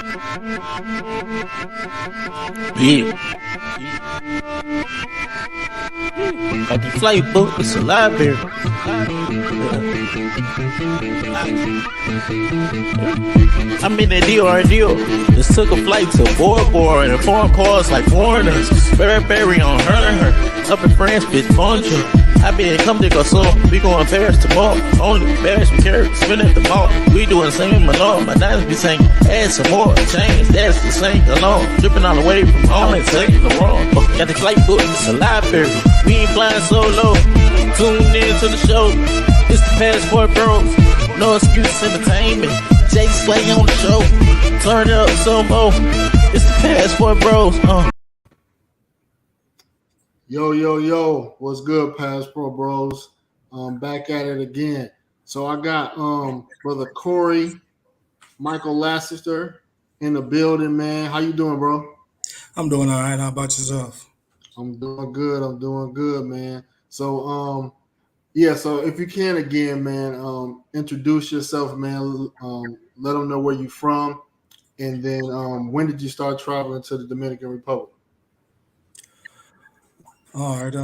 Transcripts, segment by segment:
Yeah. Got the flight book, it's a library. I'm in that deal. Just took a flight to Bora Bora and foreign cars like foreigners. Berry on her. Up in France, bitch, bonjour. I been come to go so we going Paris tomorrow. Only Paris we carry, spin at the mall. We doing the same in Malone. My diamonds be saying, add some more change. That's the same alone. Dripping all the way from home and taking the wrong. Got the flight book, it's a library. We ain't flying solo. Tune in to the show. It's the Passport Bros. No excuse entertainment. Jay Slay on the show. Turn it up some more. It's the Passport Bros. Yo, what's good, Passport Bros? Back at it again. So I got brother Corey, Michael Lassiter in the building, man. How you doing, bro? I'm doing all right. How about yourself? I'm doing good, man. So so if you can again, man, introduce yourself, man. Let them know where you're from, and then when did you start traveling to the Dominican Republic? All right.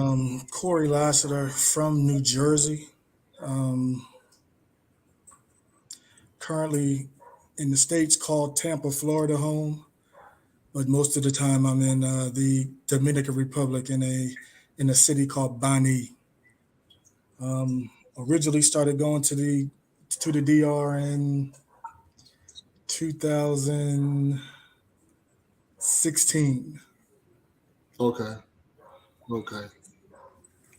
Corey Lassiter from New Jersey. Currently in the States called Tampa, Florida home. But most of the time I'm in the Dominican Republic in a city called Bani. Originally started going to the DR in 2016. Okay.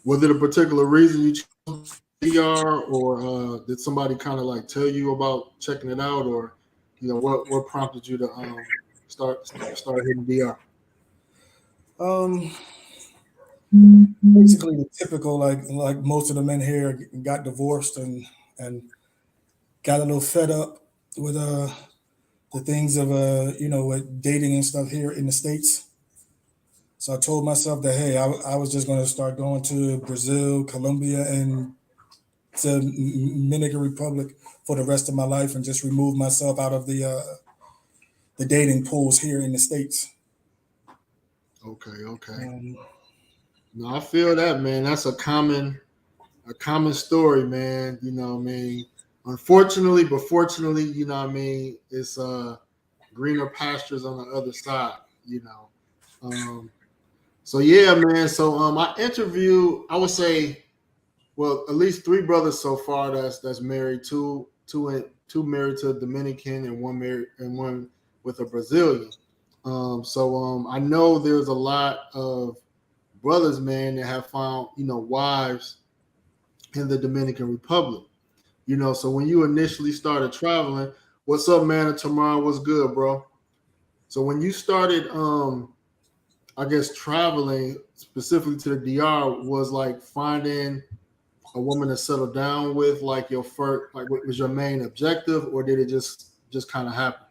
Was it a particular reason you chose DR, or did somebody kind of like tell you about checking it out, or what prompted you to start hitting DR? Basically the typical like most of the men here got divorced and got a little fed up with the things of with dating and stuff here in the States. So I told myself that hey, I was just going to start going to Brazil, Colombia, and to Dominican Republic for the rest of my life and just remove myself out of the dating pools here in the States. Okay. No, I feel that, man. That's a common story, man. You know what I mean? Unfortunately, but fortunately, you know what I mean, it's greener pastures on the other side, So yeah, man. So I interviewed, I would say, well, at least 3 brothers so far that's married, two married to a Dominican and one with a Brazilian. I know there's a lot of brothers, man, that have found, wives in the Dominican Republic. So when you initially started traveling, what's up, man? And tomorrow was good, bro. So when you started, I guess traveling specifically to the DR, was like finding a woman to settle down with, like your first, like what was your main objective, or did it just kind of happen?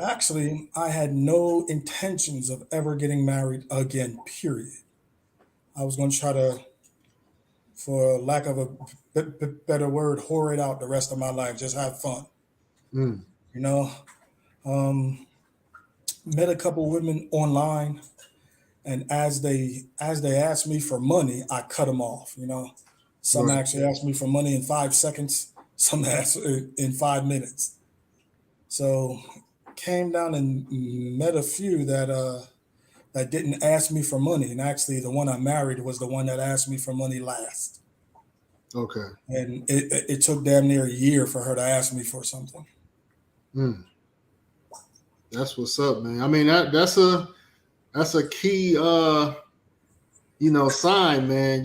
Actually, I had no intentions of ever getting married again, period. I was going to try to, for lack of a better word, whore it out the rest of my life, just have fun. Met a couple women online, and as they asked me for money, I cut them off. Some Right. actually asked me for money in 5 seconds, some asked in 5 minutes. So came down and met a few that didn't ask me for money, and actually the one I married was the one that asked me for money last. Okay. And it took damn near a year for her to ask me for something. That's what's up, man. I mean, that's a key sign, man.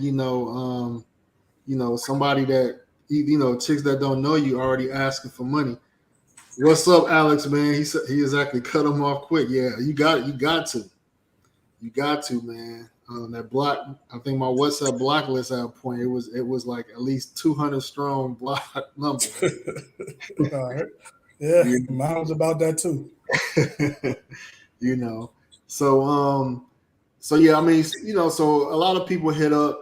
Somebody that chicks that don't know you already asking for money. What's up, Alex, man? He said he exactly cut him off quick. Yeah, you got to, man. That block, I think my WhatsApp block list at a point, it was like at least 200 strong block number. All right. Yeah, mine was about that too. So yeah, I mean, so a lot of people hit up,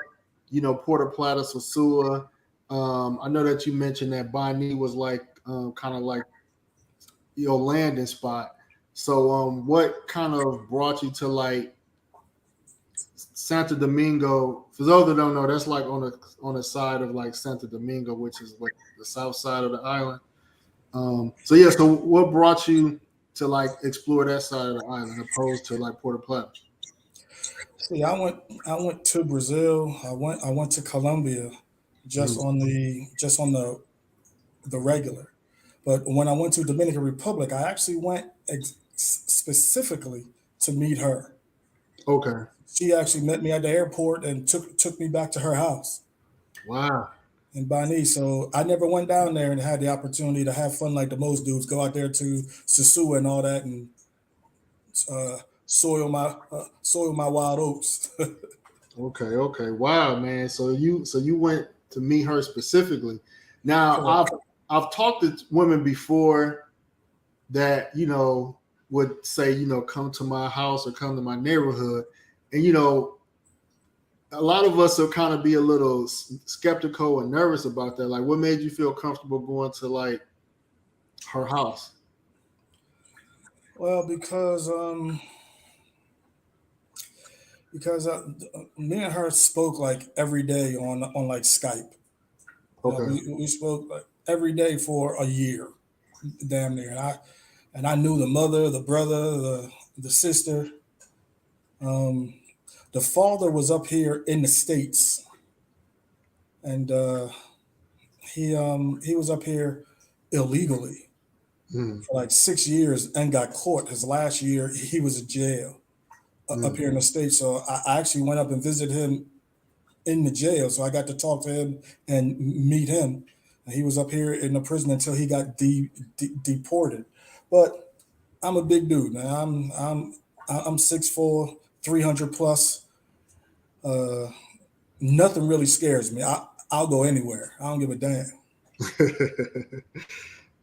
Puerto Plata, Sosua. I know that you mentioned that Bani was like kind of like your landing spot. So what kind of brought you to like Santo Domingo? For those that don't know, that's like on the side of like Santo Domingo, which is like the south side of the island. So what brought you to like explore that side of the island opposed to like Puerto Plata? See, I went to Brazil. I went to Colombia just Mhm. on the regular. But when I went to Dominican Republic, I actually went specifically to meet her. Okay. She actually met me at the airport and took me back to her house Wow. in Bani. So I never went down there and had the opportunity to have fun like the most dudes, go out there to Sosua and all that, and uh, soil my wild oats. Okay. Okay. Wow, man. So you went to meet her specifically. Now I've Correct. I've talked to women before that would say come to my house or come to my neighborhood, and a lot of us will kind of be a little skeptical and nervous about that. Like, what made you feel comfortable going to like her house? Well, because me and her spoke like every day on like Skype. Okay. We spoke like every day for a year, damn near, and I knew the mother, the brother, the sister. Um, the father was up here in the states, and he was up here illegally Mm, for like 6 years and got caught. His last year, he was in jail up mm. here in the states. So I actually went up and visited him in the jail. So I got to talk to him and meet him. And he was up here in the prison until he got deported. But I'm a big dude, man. I'm 6'4", 300 plus. Uh, Nothing really scares me. I'll go anywhere. I don't give a damn.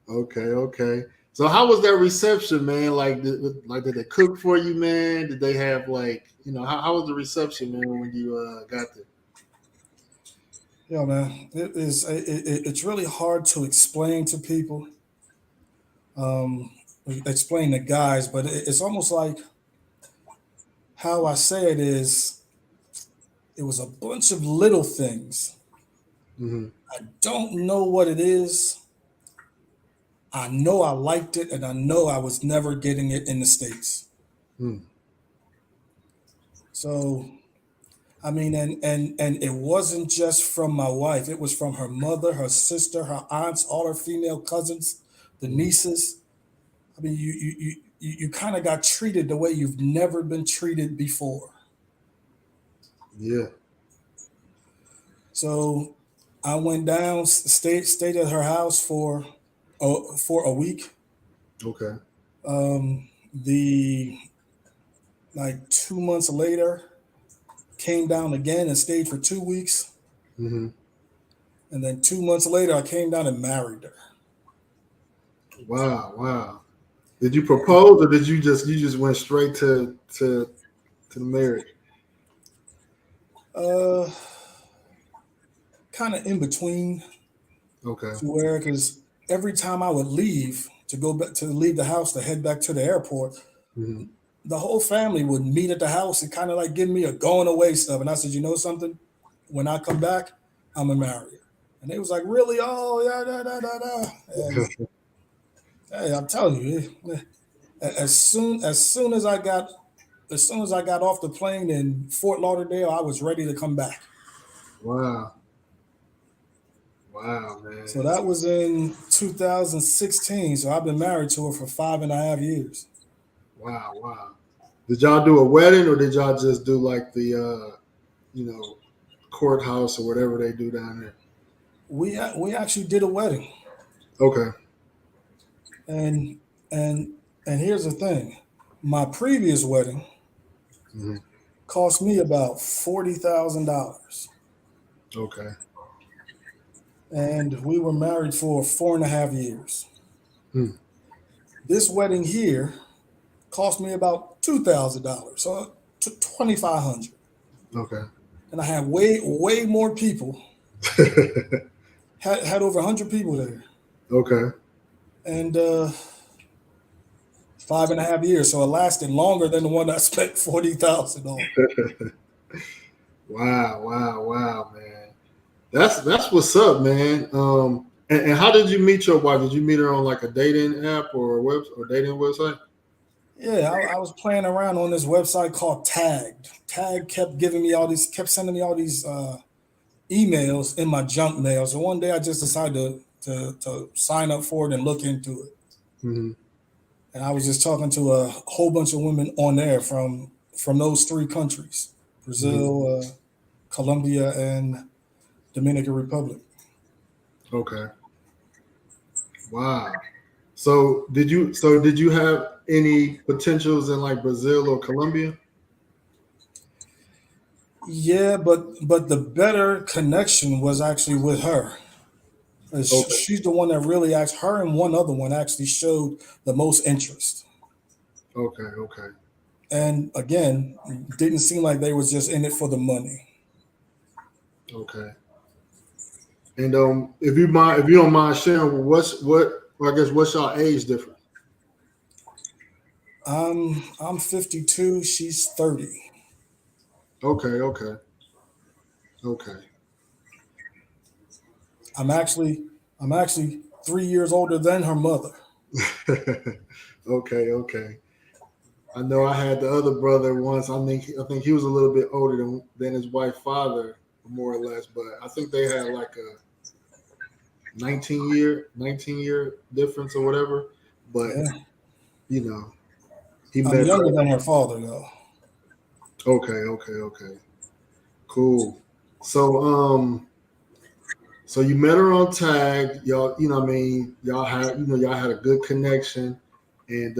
Okay, okay. So how was that reception, man? Did they cook for you, man? Did they have like how was the reception, man, when you got there? Yeah, man. It's really hard to explain to people, um, explain to guys, but it's almost like how I say it is. It was a bunch of little things. Hmm. I don't know what it is. I know I liked it, and I know I was never getting it in the States. Mm. So I mean, and it wasn't just from my wife. It was from her mother, her sister, her aunts, all her female cousins, the Mm. nieces. I mean, you kind of got treated the way you've never been treated before. Yeah. So I went down, stayed at her house for a week. Okay. The like 2 months later, came down again and stayed for 2 weeks. Hmm. And then 2 months later, I came down and married her. Wow. Wow. Did you propose or did you just went straight to the marriage? Uh, Kind of in between, Okay. to where because every time I would leave to go back to leave the house to head back to the airport, Hmm. the whole family would meet at the house and kind of like give me a going away stuff. And I said, you know something? When I come back, I'm gonna marry her. And they was like, really? Oh yeah, da da da da. And hey, I'm telling you, as soon as I got off the plane in Fort Lauderdale, I was ready to come back. Wow. Wow, So man. that was in 2016. So I've been married to her for 5.5 years. Wow. Wow. Did y'all do a wedding or did y'all just do like the you know courthouse or whatever they do down there? We actually did a wedding, Okay. and and and here's the thing, my previous wedding Hmm. cost me about $40,000, Okay. and we were married for 4.5 years. Hmm. This wedding here cost me about $2,000, so 2,500, Okay. and I had way more people. Had over 100 people there, Okay. and 5.5 years. So it lasted longer than the one I spent 40,000 on. Wow, man. That's what's up, man. And how did you meet your wife? Did you meet her on like a dating app or a dating website? Yeah, I was playing around on this website called Tagged. Tag kept sending me all these emails in my junk mail. So one day I just decided to sign up for it and look into it. Mm-hmm. And I was just talking to a whole bunch of women on there from those 3 countries: Brazil, Colombia, and Dominican Republic. Okay. Wow. So did you have any potentials in like Brazil or Colombia? Yeah, but the better connection was actually with her. Okay. She's the one that really asked her, and one other one actually showed the most interest. Okay. And again, didn't seem like they was just in it for the money. Okay. And if you don't mind sharing, what's y'all age difference? I'm 52. She's 30. Okay. I'm actually 3 years older than her mother. Okay. I know I had the other brother once. I think he was a little bit older than his wife's father, more or less. But I think they had like a 19-year difference or whatever. But Yeah. he I'm met younger her. than her father though. Okay. Cool. So you met her on Tag, y'all. Y'all had a good connection, and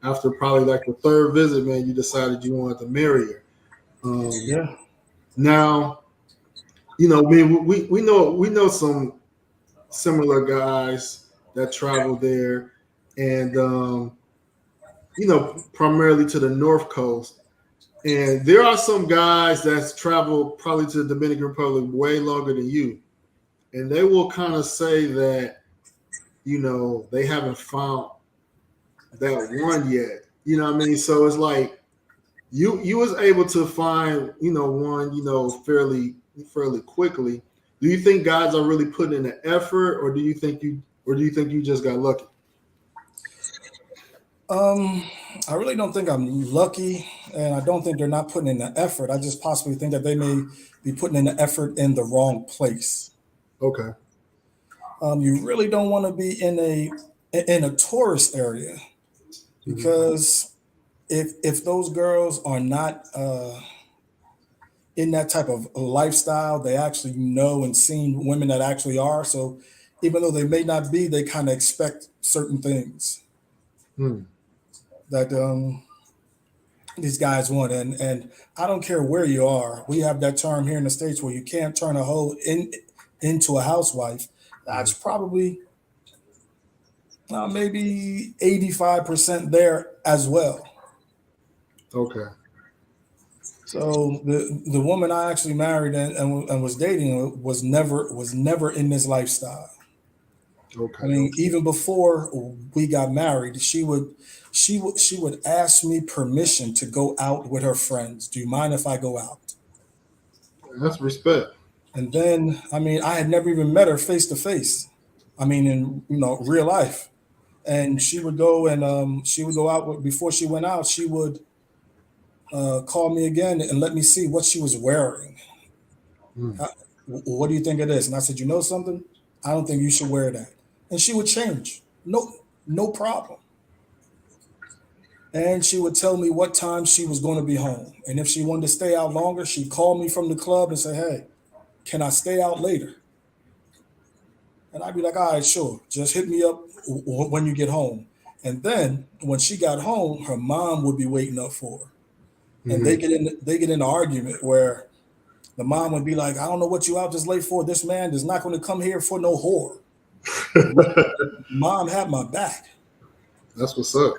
after probably like the 3rd visit, man, you decided you wanted to marry her. Yeah. Now, we know some similar guys that travel there, and primarily to the North Coast. And there are some guys that's traveled probably to the Dominican Republic way longer than you. And they will kind of say that, they haven't found that one yet. You know what I mean? So it's like you was able to find, one, fairly quickly. Do you think guys are really putting in the effort, or do you think you just got lucky? I really don't think I'm lucky, and I don't think they're not putting in the effort. I just possibly think that they may be putting in the effort in the wrong place. Okay. You really don't want to be in a tourist area, because if those girls are not in that type of lifestyle, they actually know and seen women that actually are. So even though they may not be, they kind of expect certain things that these guys want. And I don't care where you are. We have that term here in the States where you can't turn a hoe into a housewife. That's probably maybe 85% there as well. Okay. So the woman I actually married and was dating was never in this lifestyle. Okay. I mean, even before we got married, she would ask me permission to go out with her friends. Do you mind if I go out? That's respect. And then, I had never even met her face to face. In real life. And she would go out before she went out. She would call me again and let me see what she was wearing. What do you think of this? And I said, you know something? I don't think you should wear that. And she would change. No problem. And she would tell me what time she was going to be home. And if she wanted to stay out longer, she'd call me from the club and say, hey, can I stay out later? And I'd be like, all right, sure. Just hit me up when you get home. And then when she got home, her mom would be waiting up for her. And they get in an argument where the mom would be like, I don't know what you out this late for. This man is not going to come here for no whore. Mom had my back. That's what's up.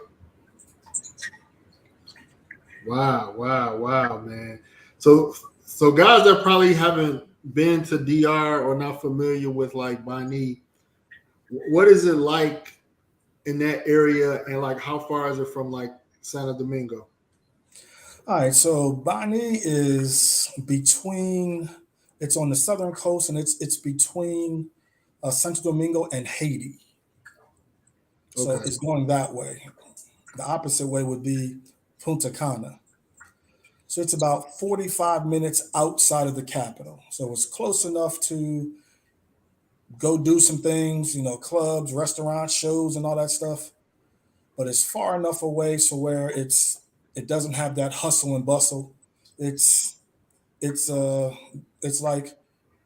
Wow, man. So guys that probably haven't been to DR or not familiar with like Bani, what is it like in that area, and like how far is it from like Santo Domingo? All right, so Bani is between. It's on the southern coast, and it's between Santo Domingo and Haiti. So Okay. it's going that way. The opposite way would be Punta Cana. So it's about 45 minutes outside of the capital. So it's close enough to go do some things, clubs, restaurants, shows, and all that stuff. But it's far enough away so where it doesn't have that hustle and bustle. It's it's uh it's like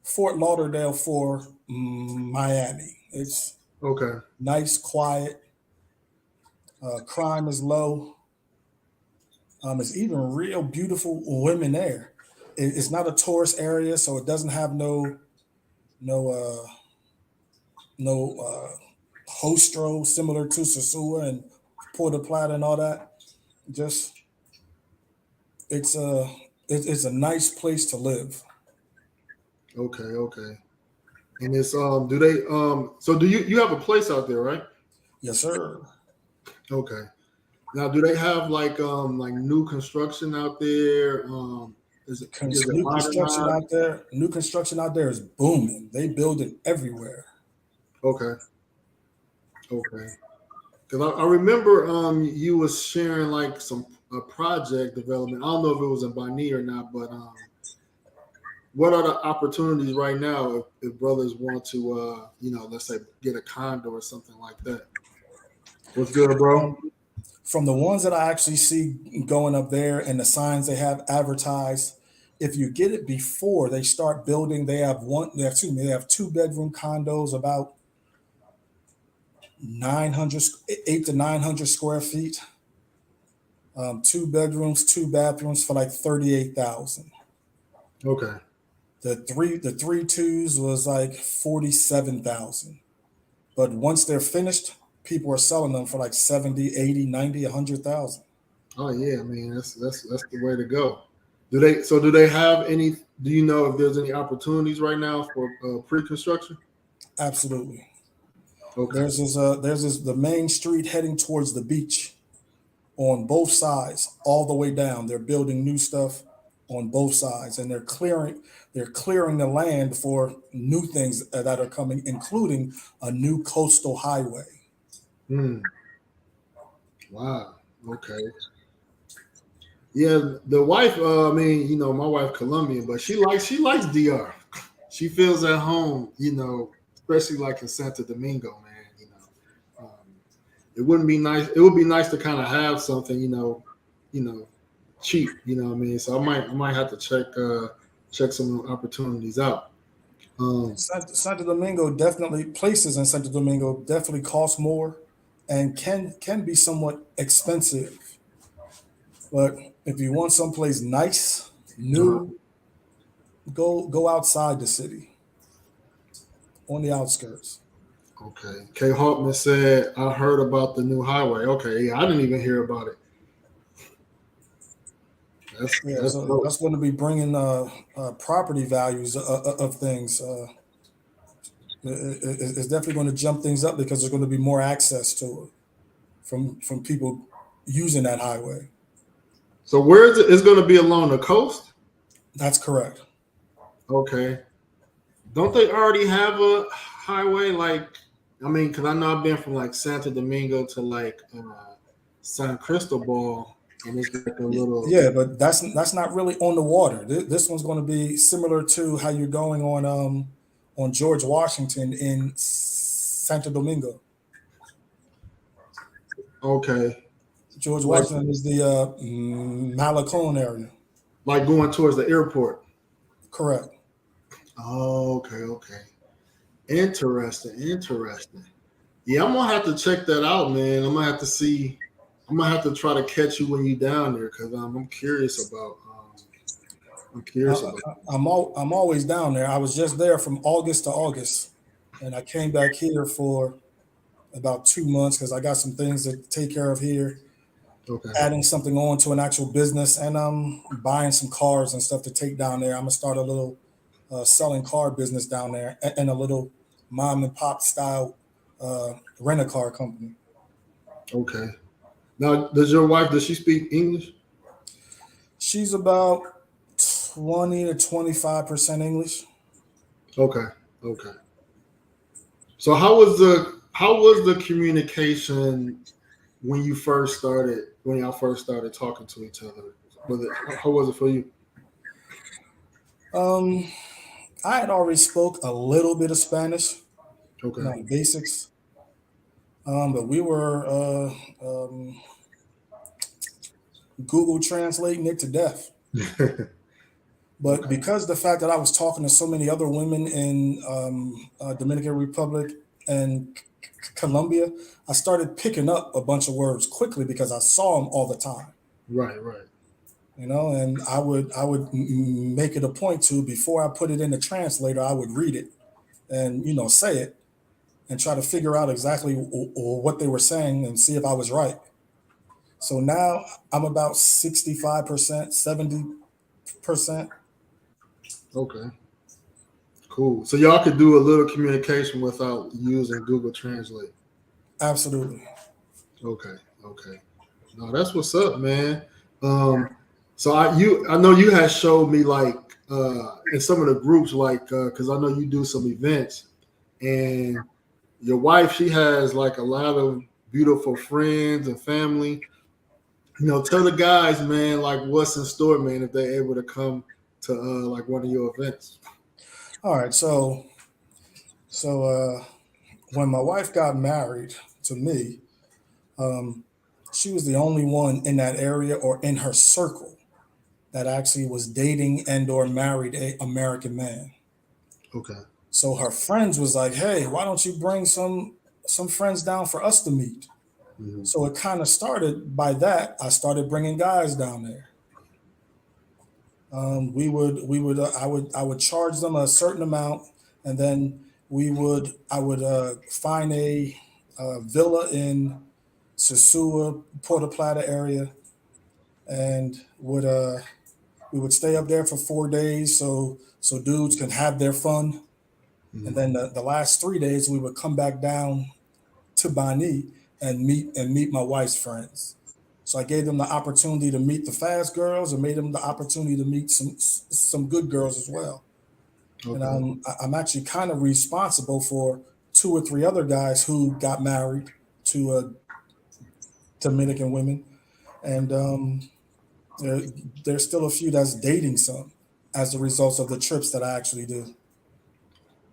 Fort Lauderdale for Miami. It's Okay. nice, quiet. Crime is low. It's even real beautiful women there. It's not a tourist area, so it doesn't have no no hostro similar to Sosua and Puerto Plata and all that. Just it's a it's a nice place to live. Okay. Okay. And it's do they so do you have a place out there, right? Yes, sir. Okay. Now do they have like new construction out there? Is it New construction modernized? out there. New construction out there is booming. They build it everywhere. Okay. Okay. Because I remember you was sharing like some a project development. I don't know if it was in Bonnie or not, but what are the opportunities right now if brothers want to let's say get a condo or something like that? What's good, bro? From the ones that I actually see going up there and the signs they have advertised, if you get it before they start building, they have 2 bedroom condos about 900, 8 to 900 square feet. 2 bedrooms, 2 bathrooms for like 38,000. Okay. The three twos was like 47,000. But once they're finished, people are selling them for like 70, 80, 90, 100,000. Oh yeah, I mean that's the way to go. Do they have any? Do you know if there's any opportunities right now for pre-construction? Absolutely. Okay. There's this the main street heading towards the beach on both sides, all the way down. They're building new stuff on both sides, and they're clearing the land for new things that are coming, including a new coastal highway. Hmm. Wow. Okay. Yeah, the wife. I mean, my wife Colombian, but she likes DR. She feels at home. Especially like in Santo Domingo, man. It wouldn't be nice. It would be nice to kind of have something, you know, cheap. You know what I mean? So I might have to check some opportunities out. Um, Santo Domingo definitely places in Santo Domingo definitely cost more and can be somewhat expensive. But if you want someplace nice, uh-huh. new, go outside the city on the outskirts. Okay. Kay Hartman said, "I heard about the new highway." Okay, yeah, I didn't even hear about it. That's Yeah, that's so dope. that's going to be bringing property values of things. It's definitely going to jump things up because there's going to be more access to it from people using that highway. So where is it? It's going to be along the coast. That's correct. Okay. Don't they already have a highway? Like, I mean, because I know I've been from like Santo Domingo to like San Cristobal, and it's like a little. Yeah, but that's not really on the water. This one's going to be similar to how you're going on George Washington in Santo Domingo. Okay. George Like Washington is the Malecon area. like going towards the airport. Correct. Oh, okay, okay. Interesting, interesting. Yeah, I'm gonna have to check that out, man. I'm gonna have to see. I'm gonna have to try to catch you when you down there because I'm curious about. I'm curious Uh, about. I'm always down there. I was just there from August to August, and I came back here for about 2 months because I got some things to take care of here, Okay. adding something on to an actual business, and I'm buying some cars and stuff to take down there. I'm gonna start a little selling car business down there and a little mom and pop style rent a car company. Okay. Now, does she speak English? She's about 20 to 25% English. Okay. Okay. So how was the communication when y'all first started talking to each other? How was it for you? Um, I had already spoke a little bit of Spanish, Okay. basics. But we were Google translating it to death. But Okay. because the fact that I was talking to so many other women in Dominican Republic and Colombia, I started picking up a bunch of words quickly because I saw them all the time. Right. Right. And I would make it a point to, before I put it in the translator, I would read it and say it and try to figure out exactly what they were saying and see if I was right. So now I'm about 65%, 70%. Okay. Cool. So y'all could do a little communication without using Google Translate. Absolutely. Okay. Okay. No, that's what's up, man. So I know you had showed me like in some of the groups, like because I know you do some events, and your wife, she has like a lot of beautiful friends and family. Tell the guys, man, like what's in store, man, if they're able to come to like one of your events. All right. So when my wife got married to me, um, she was the only one in that area or in her circle that actually was dating and or married a American man. Okay. So her friends was like, "Hey, why don't you bring some friends down for us to meet?" Hmm. So it kind of started by that. I started bringing guys down there. We would I would charge them a certain amount, and then I would find a villa in Sosua, Puerto Plata area, and we would stay up there for 4 days, so dudes can have their fun, and Hmm. then the last 3 days we would come back down to Bani and meet my wife's friends. So I gave them the opportunity to meet the fast girls and made them the opportunity to meet some good girls as well. And Okay. I'm actually kind of responsible for two or three other guys who got married to Dominican women, and there, there's still a few that's dating some as a result of the trips that I actually do.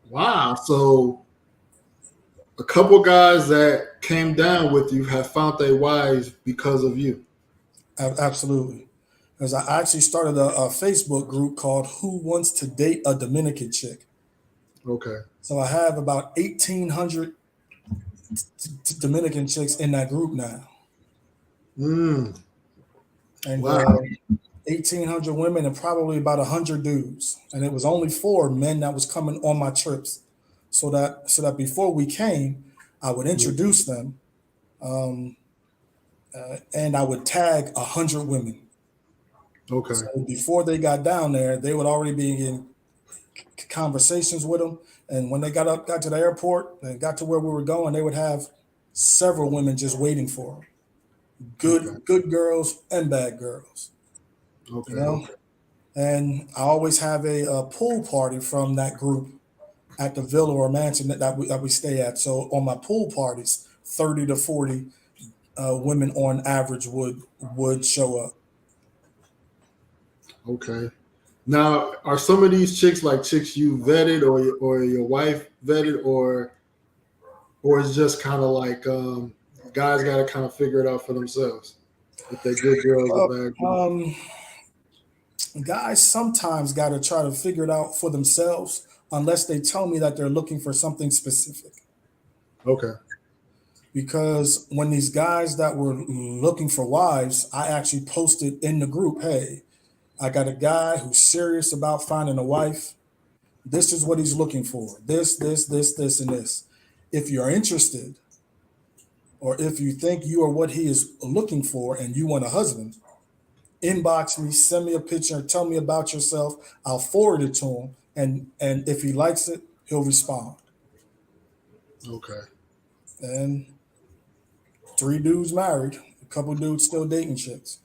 Wow. So a couple guys that came down with you have found their wives because of you. Absolutely. Because I actually started a Facebook group called "Who Wants to Date a Dominican Chick." Okay. So I have about 1,800 Dominican chicks in that group now, Mm, and wow. 1,800 women and probably about 100 dudes. And it was only four men that was coming on my trips, so that before we came, I would introduce them, um, and I would tag 100 women. Okay. So before they got down there, they would already be in conversations with them. And when they got to the airport and got to where we were going, they would have several women just waiting for them. Okay. Good girls and bad girls, you Okay. know. Okay. And I always have a pool party from that group at the villa or mansion that we stay at. So on my pool parties, 30 to 40 women on average would show up. Okay. Now, are some of these chicks like chicks you vetted or your wife vetted or it's just kind of like guys got to kind of figure it out for themselves if they're good girls or Well, bad girls. guys sometimes got to try to figure it out for themselves unless they tell me that they're looking for something specific. Okay. Because when these guys that were looking for wives, I actually posted in the group, "Hey, I got a guy who's serious about finding a wife. This is what he's looking for. This, and this. If you're interested, or if you think you are what he is looking for and you want a husband, inbox me, send me a picture, tell me about yourself. I'll forward it to him. And if he likes it, he'll respond." Okay. And 3 dudes married, a couple dudes still dating chicks.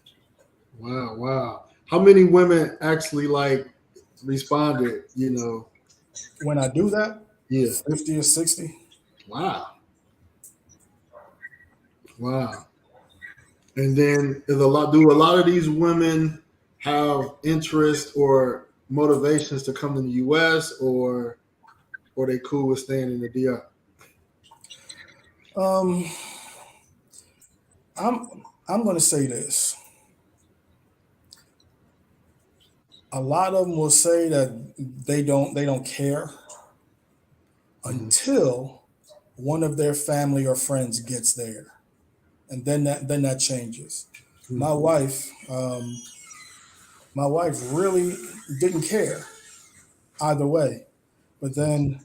Wow, wow. How many women actually like responded? When I do that, Yeah. 50 or 60. Wow, wow. And then do a lot of these women have interest or motivations to come to the U.S. or they cool with staying in the DR? Um, I'm going to say this. A lot of them will say that they don't care until one of their family or friends gets there, and then that changes. Mm-hmm. My wife really didn't care either way, but then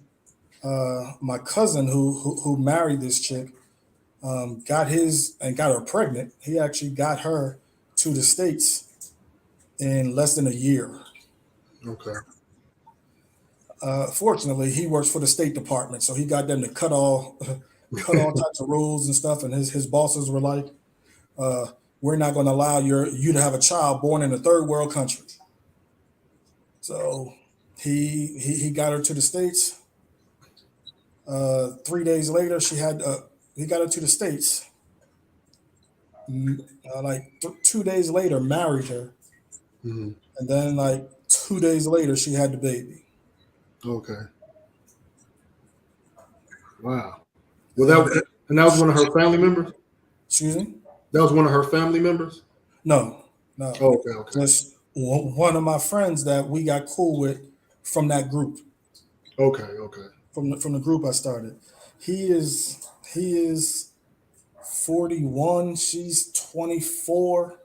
my cousin who married this chick got her pregnant. He actually got her to the States in less than a year. Okay. Fortunately, he works for the State Department, so he got them to cut all types of rules and stuff. And his bosses were like, "We're not going to allow you to have a child born in a third world country." So he got her to the States. 3 days later, he got her to the States. Like 2 days later, married her, Mm-hmm. and then like 2 days later, she had the baby. Okay. Wow. Well, that was one of her family members. Excuse me? That was one of her family members. No. Oh, okay. Just one of my friends that we got cool with from that group. Okay. From the group I started. He is 41. She's 24.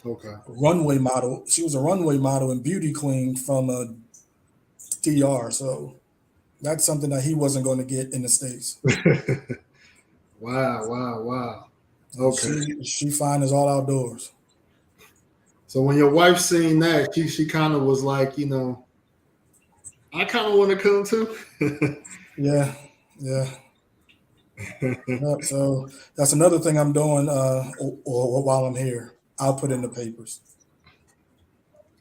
Okay. Runway model. She was a runway model and beauty queen from DR. So that's something that he wasn't going to get in the States. Wow. Okay. She fine as all outdoors. So when your wife seen that, she kind of was like, I kind of want to come too. Yeah. So that's another thing I'm doing while I'm here. I'll put in the papers.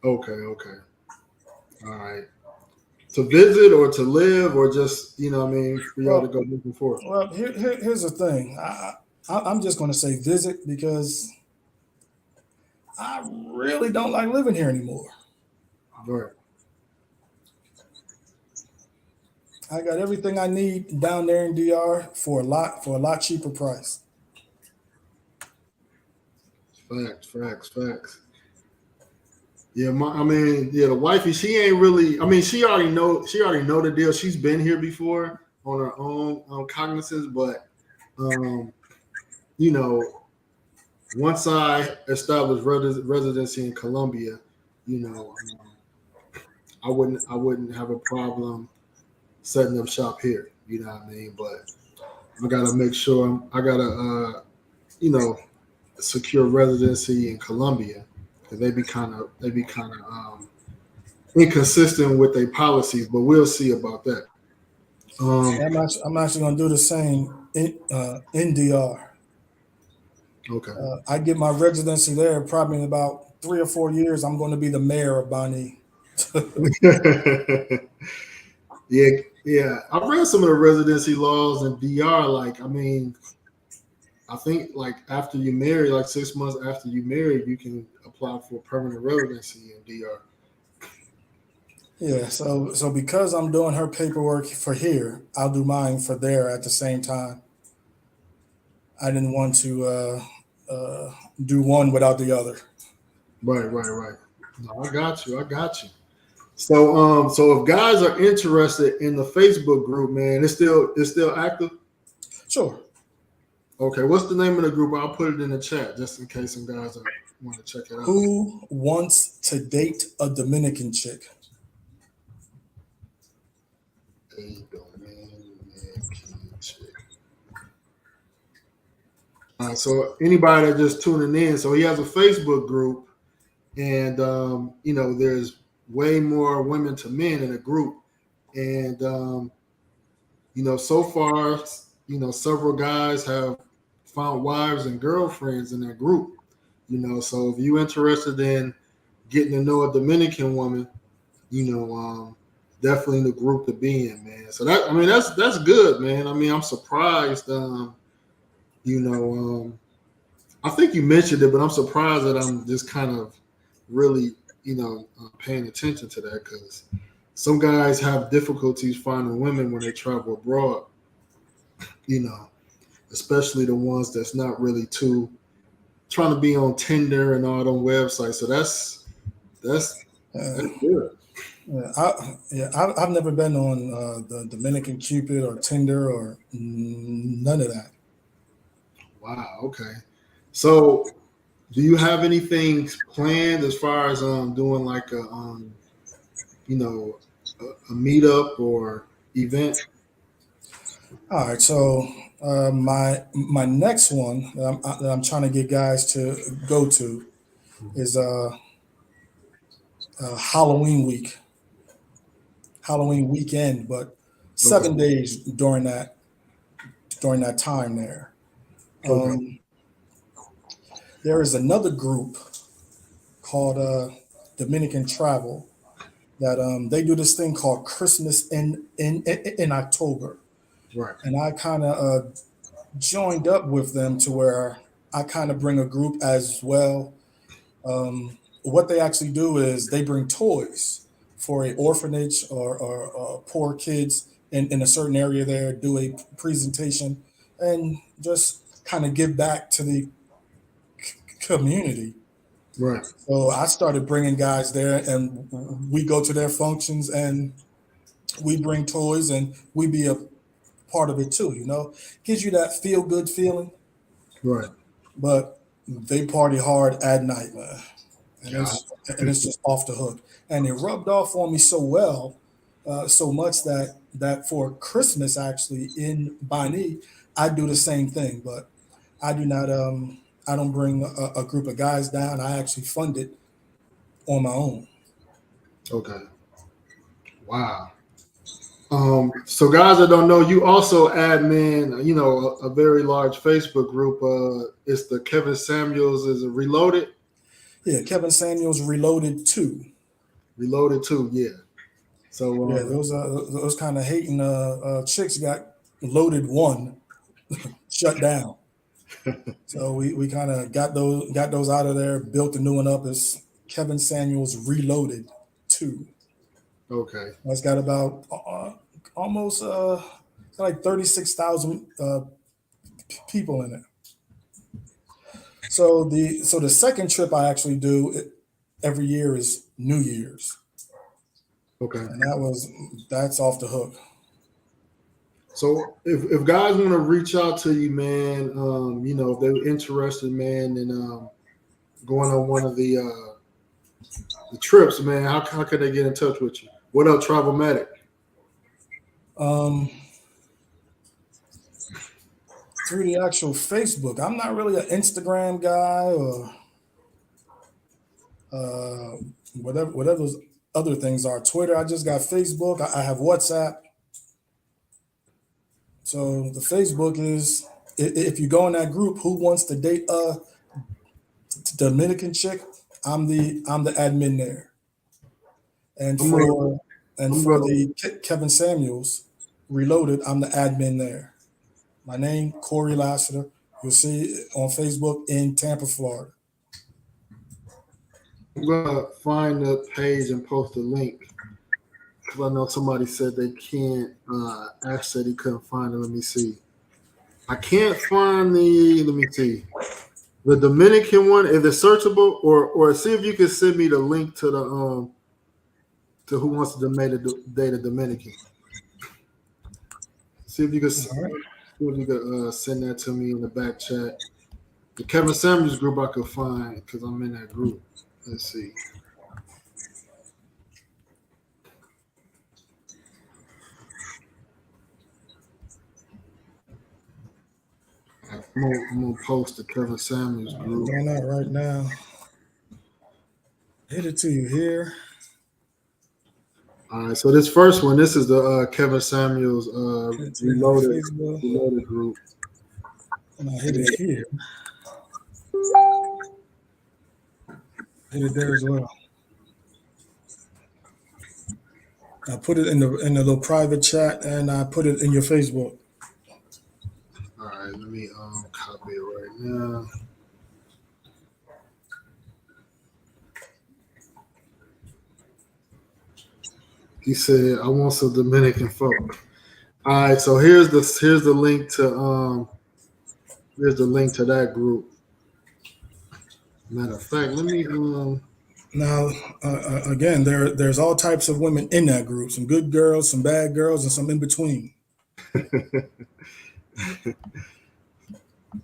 Okay. All right. To visit or to live or just, for y'all to go moving forward? Well, here's the thing. I'm just going to say visit because I really don't like living here anymore. Right. I got everything I need down there in DR for a lot cheaper price. Facts. Yeah, the wifey, she ain't really. She already know the deal. She's been here before on her own cognizance, but once I established residency in Colombia, I wouldn't have a problem setting up shop here. You know what I mean? But I gotta make sure I gotta secure residency in Colombia because they be kind of inconsistent with their policies. But we'll see about that. I'm actually going to do the same in DR. Okay. I get my residency there probably in about 3 or 4 years. I'm going to be the mayor of Bani. Yeah. I've read some of the residency laws in DR. I think after you marry, 6 months after you marry, you can apply for permanent residency in DR. Yeah. So because I'm doing her paperwork for here, I'll do mine for there at the same time. I didn't want to do one without the other. Right. No, I got you. So if guys are interested in the Facebook group, man, it's still active? Sure. Okay, what's the name of the group? I'll put it in the chat just in case some guys want to check it out. Who wants to date a Dominican chick? A Dominican chick. All right, so anybody that just tuning in, so he has a Facebook group, and there's way more women to men in the group, and so far, several guys have found wives and girlfriends in that group. So if you're interested in getting to know a Dominican woman, definitely the group to be in, man. So that's good, man. I'm surprised. I think you mentioned it, but I'm surprised that I'm just kind of really, paying attention to that, because some guys have difficulties finding women when they travel abroad. Especially the ones that's not really too trying to be on Tinder and all them websites. So that's good. I've never been on the Dominican Cupid or Tinder or none of that. Wow. Okay. So, do you have anything planned as far as doing like a meetup or event? All right, so my next one that I'm trying to get guys to go to is Halloween weekend, but 7 days during that time there. Okay. There is another group called Dominican Travel that they do this thing called Christmas in October, Right. and I kind of joined up with them to where I kind of bring a group as well. What they actually do is they bring toys for a orphanage or poor kids in a certain area there, do a presentation, and just kind of give back to the community. Right. So I started bringing guys there, and we go to their functions, and we bring toys, and we be a part of it too. Gives you that feel good feeling. Right. But they party hard at night, man, and Yeah. it's just off the hook. And it rubbed off on me so well, so much that for Christmas actually in Bani, I do the same thing, but I do not. I don't bring a group of guys down. I actually fund it on my own. Okay. Wow. So guys that don't know, you also admin, a very large Facebook group. It's the Kevin Samuels is Reloaded. Yeah, Kevin Samuels Reloaded 2. Reloaded 2, yeah. So Yeah, those kind of hating chicks got Loaded 1 shut down. So we kind of got those out of there, built the new one up as Kevin Samuels Reloaded 2. Okay. It's got about almost like 36,000 people in it. So the second trip I actually do every year is New Year's. Okay. And that's off the hook. So if guys want to reach out to you, man, if they're interested, man, in going on one of the trips, man, how can they get in touch with you? What up, Travelmatic? Through the actual Facebook. I'm not really an Instagram guy or whatever those other things are. Twitter, I just got Facebook. I have WhatsApp. So the Facebook is, if you go in that group, who wants to date a Dominican chick? I'm the admin there. And for the Kevin Samuels Reloaded, I'm the admin there. My name, Corey Lassiter. You'll see it on Facebook in Tampa, Florida. I'm gonna find the page and post a link, because I know somebody said they can't. Ash said he couldn't find it. Let me see. I can't find the. Let me see. The Dominican one. Is it searchable, or see if you can send me the link to the to Who Wants to Date a Dominican. See if you could send that to me in the back chat. The Kevin Samuels group I could find, because I'm in that group. Let's see. I'm gonna post the Kevin Samuels I'm group. doing that right now. Hit it to you here. All right, so this first one, this is the Kevin Samuels Reloaded group. And I hit it here. Hit it there as well. I put it in the little private chat, and I put it in your Facebook. All right, let me copy it right now. He said, "I want some Dominican folk." All right, so here's the link to that group. Matter of fact, let me Now, again, there's all types of women in that group. Some good girls, some bad girls, and some in between.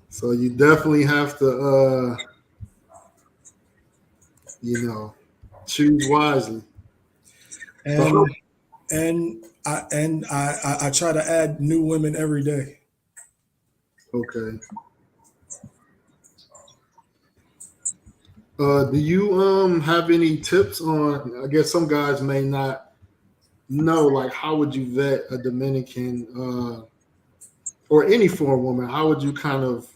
So you definitely have to choose wisely. And I try to add new women every day. Okay. Do you have any tips on? I guess some guys may not know. Like, how would you vet a Dominican or any foreign woman? How would you kind of,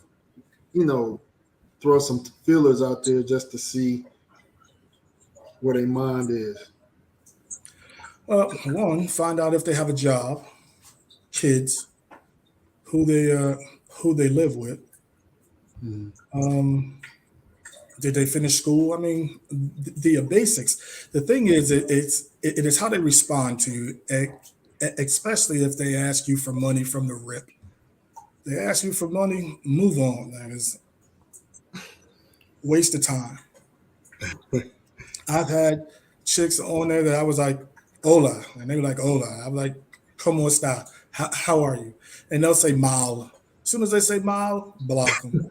throw some feelers out there just to see where their mind is? One, find out if they have a job, kids, who they live with. Mm-hmm. Did they finish school? I mean, the basics. The thing is, it is how they respond to you, especially if they ask you for money from the rip. They ask you for money, move on. That is waste of time. I've had chicks on there that I was like, "Hola," and they were like, "Hola." I'm like, "Como está? How are you?" And they'll say "mal." As soon as they say "mal," block them.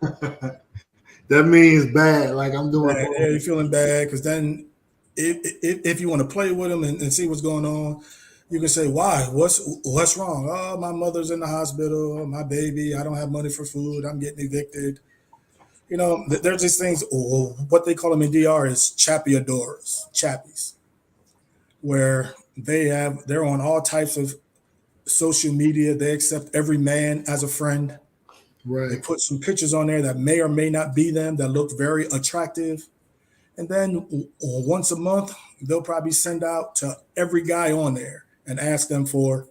That means bad. Like, I'm doing. Yeah, you're feeling bad because then, if you want to play with them and see what's going on, you can say, "Why? What's wrong?" "Oh, my mother's in the hospital. My baby. I don't have money for food. I'm getting evicted." There's these things. What they call them in DR is chapeadores, chappies, where they're on all types of social media. They accept every man as a friend. Right. They put some pictures on there that may or may not be them that look very attractive. And then once a month, they'll probably send out to every guy on there and ask them for,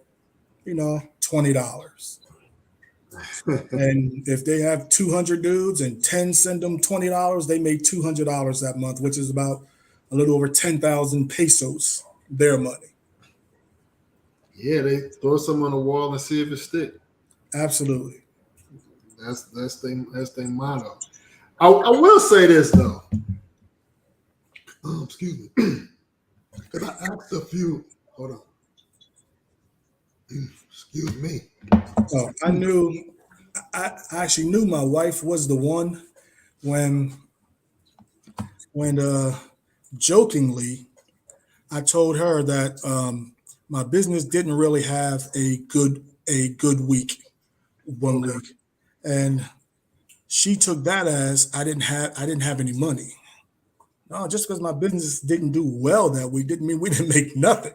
$20. And if they have 200 dudes and 10 send them $20, they made $200 that month, which is about a little over 10,000 pesos, their money. Yeah, they throw some on the wall and see if it sticks. Absolutely. That's their motto. I will say this though. Excuse me. Because I asked a few. Hold on. Excuse me. So I actually knew my wife was the one when jokingly I told her that my business didn't really have a good week one week, and she took that as I didn't have any money. No, just because my business didn't do well that week didn't mean we didn't make nothing.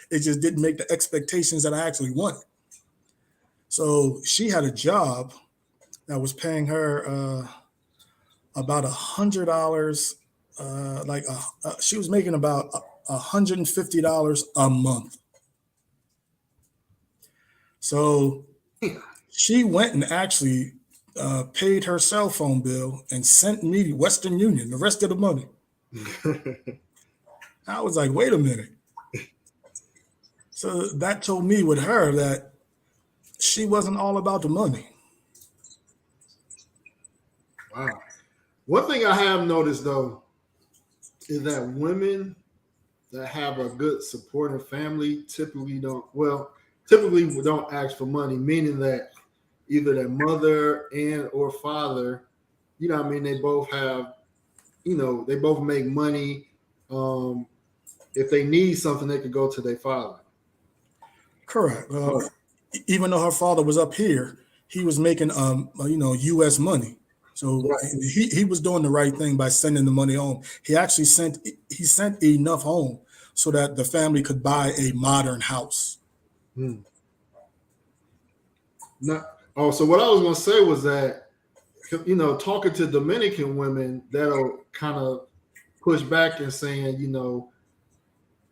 It just didn't make the expectations that I actually wanted. So she had a job that was paying her about $100. She was making about $150 a month. So she went and actually paid her cell phone bill and sent me Western Union the rest of the money. I was like, wait a minute. So that told me with her that she wasn't all about the money. Wow. One thing I have noticed though is that women that have a good supportive family typically don't ask for money, meaning that either their mother and or father, they both have, they both make money. If they need something, they could go to their father. Correct. Even though her father was up here, he was making U.S. money. So he was doing the right thing by sending the money home. He actually sent enough home so that the family could buy a modern house. Now Oh, so what I was gonna say was that, talking to Dominican women, that'll kind of push back and saying,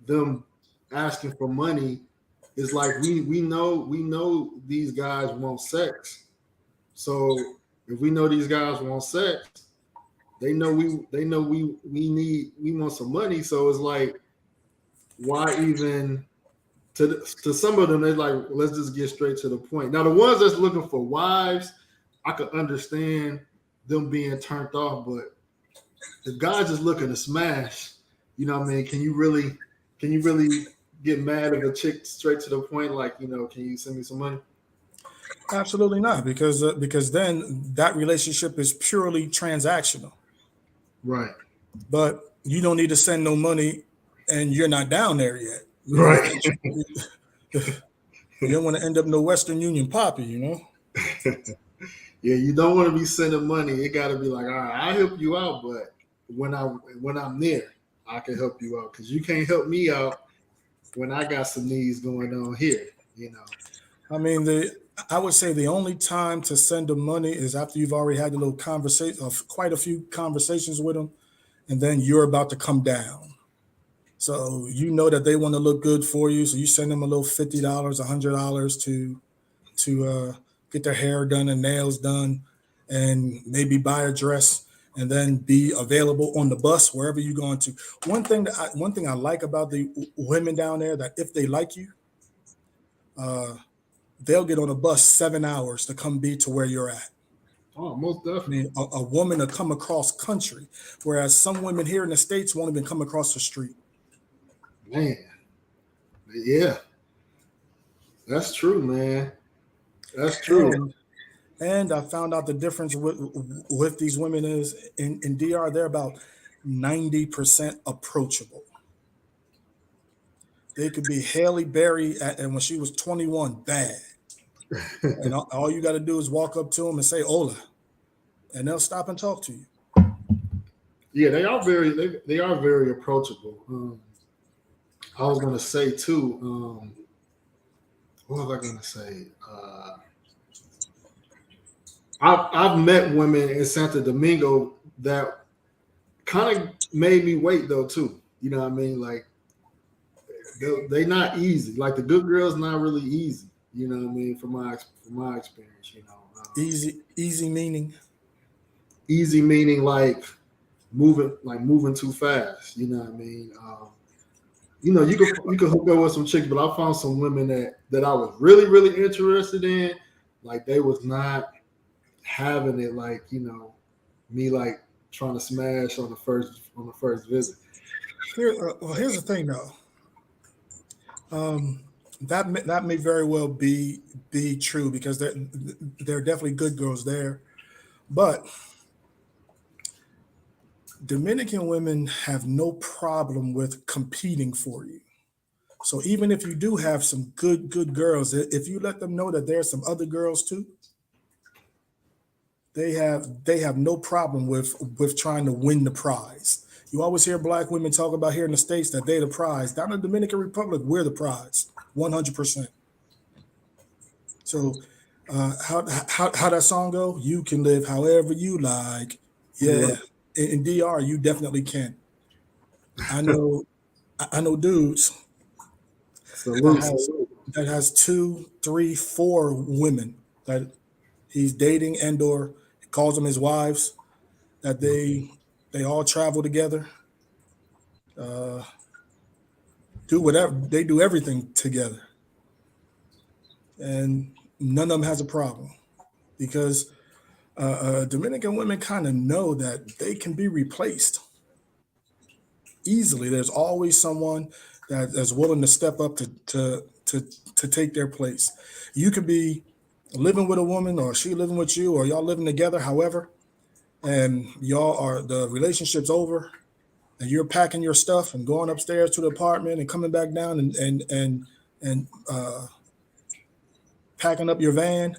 them asking for money is like we know these guys want sex. So if we know these guys want sex, they know we want some money. So it's like, why even to some of them, they're like, let's just get straight to the point. Now the ones that's looking for wives, I could understand them being turned off, but the guys just looking to smash, what I mean? Can you really get mad at a chick straight to the point, like, can you send me some money? Absolutely not, because then that relationship is purely transactional. Right. But you don't need to send no money, and you're not down there yet. Right. You don't want to end up no Western Union poppy, Yeah, you don't want to be sending money. It got to be like, all right, I'll help you out, but when I'm there, I can help you out, because you can't help me out when I got some needs going on here. I mean, I would say the only time to send them money is after you've already had a little conversation, of quite a few conversations with them, and then you're about to come down. So you know that they want to look good for you, so you send them a little $50, $100 to get their hair done and nails done, and maybe buy a dress, and then be available on the bus wherever you're going to. One thing I like about the women down there, that if they like you, they'll get on a bus 7 hours to come be to where you're at. Oh, most I definitely. mean, a woman to come across country, whereas some women here in the States won't even come across the street. Man. Yeah. That's true, man. That's true. And I found out the difference with these women is in DR, they're about 90% approachable. They could be Halle Berry and when she was 21, bad. And all you got to do is walk up to them and say, hola, and they'll stop and talk to you. Yeah, they are very approachable. I was gonna say too. What was I gonna say? I've met women in Santo Domingo that kind of made me wait though too. You know what I mean? Like they not easy. Like the good girls not really easy. You know what I mean? From my experience, Easy meaning. Easy meaning like moving too fast. You know what I mean? You can hook up with some chicks, but I found some women that I was really, really interested in. Like they was not having it, like, me like trying to smash on the first visit. Here's the thing though. That may very well be true, because there are definitely good girls there, but Dominican women have no problem with competing for you. So even if you do have some good girls, if you let them know that there's some other girls too, they have no problem with trying to win the prize. You always hear Black women talk about here in the States that they're the prize. Down in the Dominican Republic, we're the prize, 100%. So how that song go? You can live however you like. Yeah, Right. in DR, you definitely can. I know dudes Salute. that has 2, 3, 4 women that he's dating and/or calls them his wives. That they all travel together, do whatever they do, everything together, and none of them has a problem, because Dominican women kind of know that they can be replaced easily. There's always someone that is willing to step up to take their place. You could be living with a woman, or she living with you, or y'all living together, however, and the relationship's over, and you're packing your stuff and going upstairs to the apartment and coming back down and packing up your van.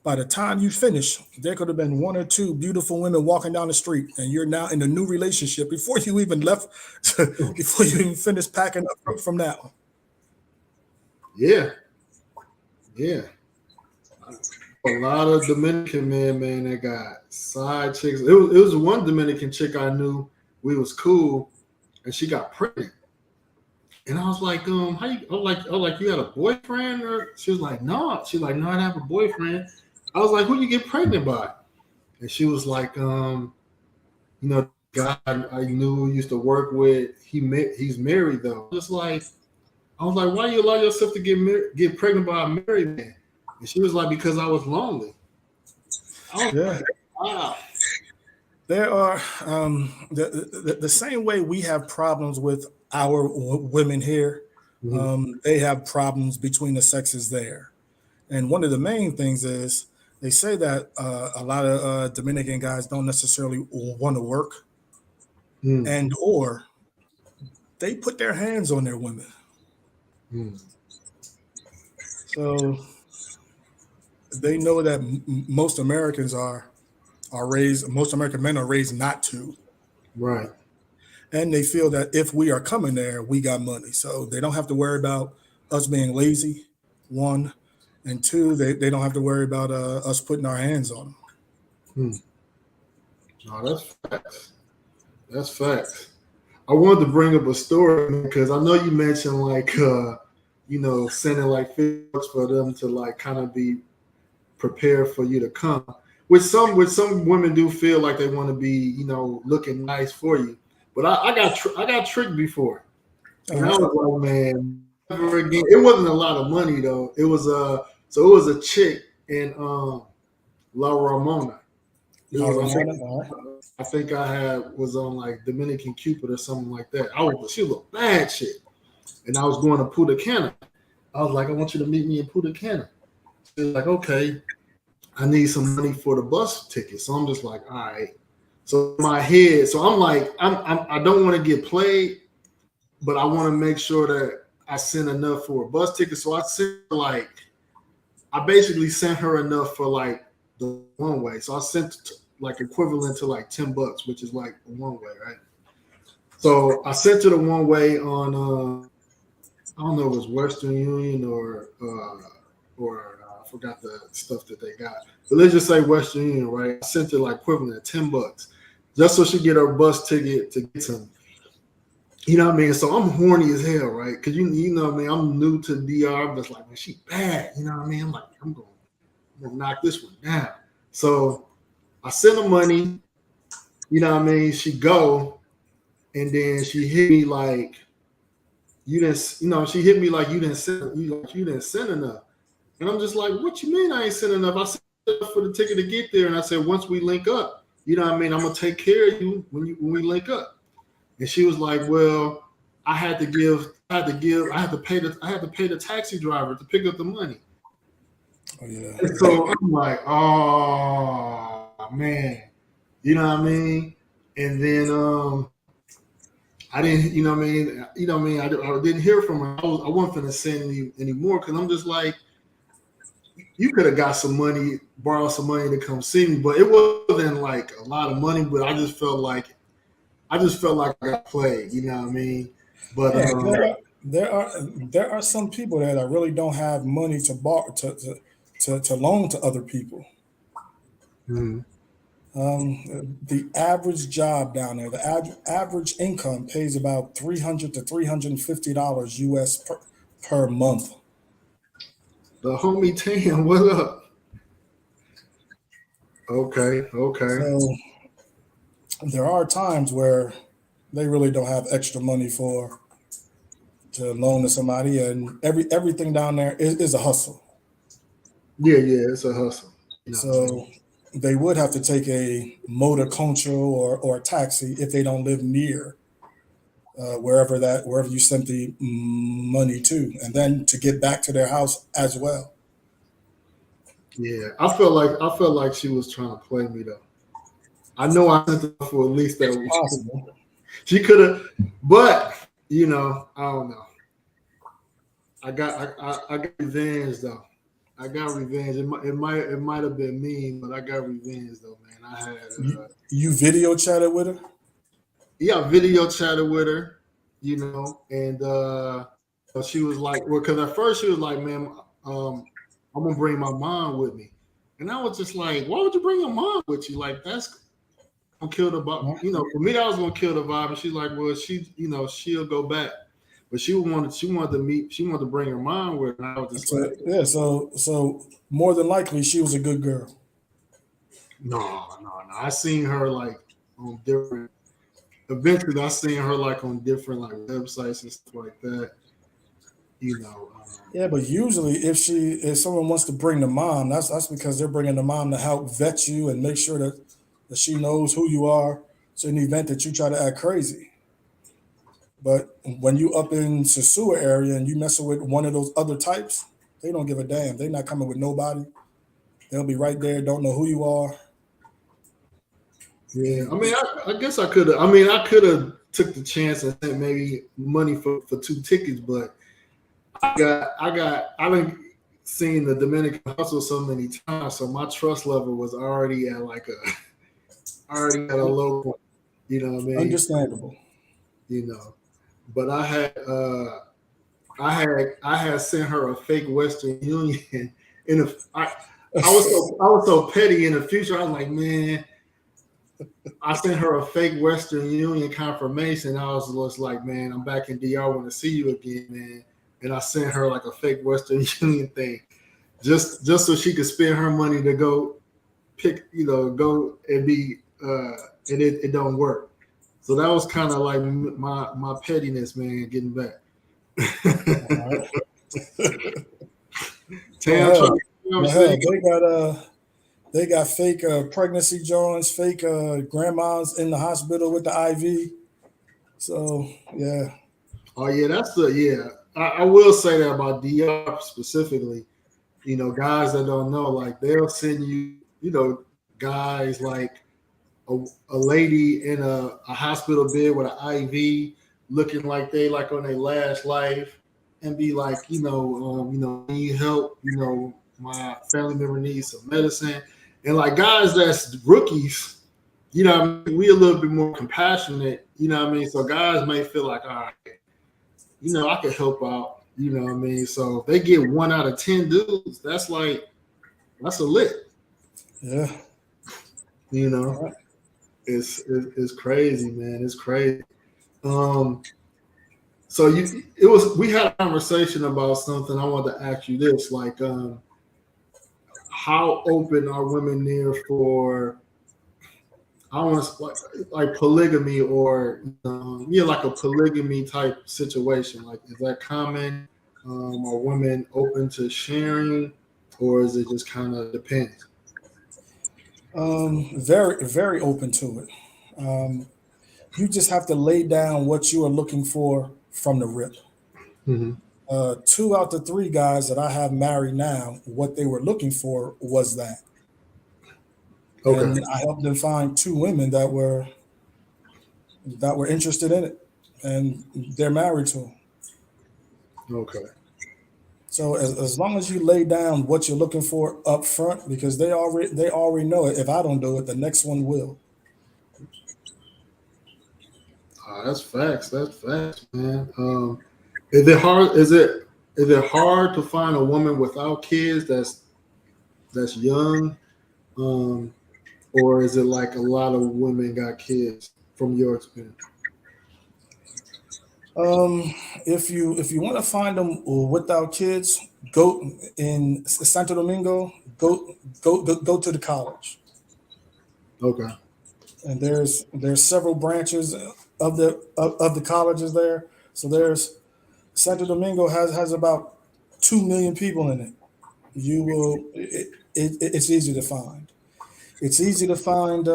By the time you finish, there could have been 1 or 2 beautiful women walking down the street, and you're now in a new relationship before you even left, before you even finished packing up from that one. Yeah. a lot of Dominican men, man, that got side chicks. It was one Dominican chick I knew. We was cool, and she got pregnant. And I was like, how you? I was like, you had a boyfriend? Or she was like, no. She's like, no, I didn't have a boyfriend. I was like, who you get pregnant by? And she was like, the guy I knew used to work with. He's married though. I was like, why you allow yourself to get pregnant by a married man? And she was like, because I was lonely. I was like, wow. There are the same way we have problems with our women here. They have problems between the sexes there, and one of the main things is they say that a lot of Dominican guys don't necessarily want to work, and or they put their hands on their women. So they know that most American men are raised not to. Right. And they feel that if we are coming there, we got money. So they don't have to worry about us being lazy, one. And two, they don't have to worry about us putting our hands on them. No, that's facts. That's facts. I wanted to bring up a story because I know you mentioned sending like $50 for them to like kind of be prepared for you to come. Which some women do feel like they want to be, looking nice for you. But I got tricked before. And I was like, man, never again. It wasn't a lot of money though. It was a chick in La Ramona. I think I was on like Dominican Cupid or something like that. She was a bad chick. And I was going to Punta Cana. I was like, I want you to meet me in Punta Cana. She was like, okay, I need some money for the bus ticket. So I'm just like, all right. So in my head, so I'm like, I don't want to get played, but I want to make sure that I send enough for a bus ticket. So I basically sent her enough for like the one way. So I sent like equivalent to like $10, which is like the one way, right? So I sent her the one way on I don't know if it was Western Union or I forgot the stuff that they got. But let's just say Western Union, right? I sent her like equivalent $10 just so she get her bus ticket to get to me. You know what I mean? So I'm horny as hell, right? Because you know what I mean? I'm new to DR. I'm just like, man, she bad. You know what I mean? I'm like, I'm going to knock this one down. So I send her money. You know what I mean? She go, and then she hit me like, she hit me like you didn't send enough. And I'm just like, what you mean I ain't sent enough? I sent enough for the ticket to get there. And I said, once we link up, you know what I mean? I'm going to take care of you when we link up. And she was like, well, I had to pay the taxi driver to pick up the money. Oh, yeah. And so I'm like, oh man. You know what I mean? And then I didn't, I didn't hear from her. I wasn't gonna send any more because I'm just like, you could have got some money, borrowed some money to come see me, but it wasn't like a lot of money. But I just felt like I got played. You know what I mean? But there are some people that really don't have money to borrow to loan to other people. Mm-hmm. The average job down there, the average income pays about $300 to $350 US per month. The homie Tam, what up? Okay. So there are times where they really don't have extra money to loan to somebody, and everything down there is a hustle. Yeah, it's a hustle. So they would have to take a motor concho or a taxi if they don't live near wherever you sent the money to, and then to get back to their house as well. Yeah, I felt like she was trying to play me though. I know I sent her for at least that week. Possible. She could have, but I don't know. I got revenge though. I got revenge. It might have been mean, but I got revenge though, man. I had you video chatted with her? Yeah, video chatted with her, and she was like, well, because at first she was like, man, I'm gonna bring my mom with me. And I was just like, why would you bring your mom with you? Like, that's gonna kill the vibe. You know, for me, that was gonna kill the vibe. And she's like, well, she'll go back. But she wanted to bring her mom with her. And I was just So like, yeah, so more than likely she was a good girl. no. I seen her like on different eventually I seen her like on different like websites and stuff like that. You know. Yeah, but usually if someone wants to bring the mom, that's because they're bringing the mom to help vet you and make sure that she knows who you are. So in the event that you try to act crazy. But when you up in Sosua area and you messing with one of those other types, they don't give a damn. They're not coming with nobody. They'll be right there, don't know who you are. Yeah, I mean, I guess I could have. I mean, I could have took the chance and sent maybe money for 2 tickets, but I've been seeing the Dominican hustle so many times, so my trust level was already at already at a low point. You know what I mean? Understandable. You know, but I had sent her a fake Western Union. I was so petty in the future. I was like, man. I sent her a fake Western Union confirmation. I was just like, man, I'm back in DR. I want to see you again, man. And I sent her like a fake Western Union thing, just so she could spend her money to go go and be, and it don't work. So that was kind of like my pettiness, man, getting back. Hell, they got fake pregnancy joints, fake grandmas in the hospital with the IV. So yeah. Oh yeah, I will say that about DR specifically. You know, guys that don't know, like they'll send you, guys like a lady in a hospital bed with an IV, looking like they like on their last life, and be like, need help. My family member needs some medicine, and like guys that's rookies, we a little bit more compassionate. So guys may feel like, all right, I can help out. So if they get 1 out of 10 dudes, that's a lick. Yeah. It's crazy, man. It's crazy. So we had a conversation about something. I wanted to ask you this, like, how open are women there for, I want to like polygamy or like a polygamy type situation? Like, is that common? Are women open to sharing, or is it just kind of depends? Very, very open to it. You just have to lay down what you are looking for from the rip. Mm-hmm. 2 out of 3 guys that I have married now, what they were looking for was that. Okay. And I helped them find 2 women that were interested in it, and they're married to them. Okay. So as long as you lay down what you're looking for up front, because they already know it. If I don't do it, the next one will. That's facts. That's facts, man. Is it hard? Is it hard to find a woman without kids that's young, or is it like a lot of women got kids from your experience? If you want to find them without kids, go in Santo Domingo. Go to the college. Okay. And there's several branches of the colleges there. So there's Santo Domingo has about 2 million people in it. You will it's easy to find. It's easy to find.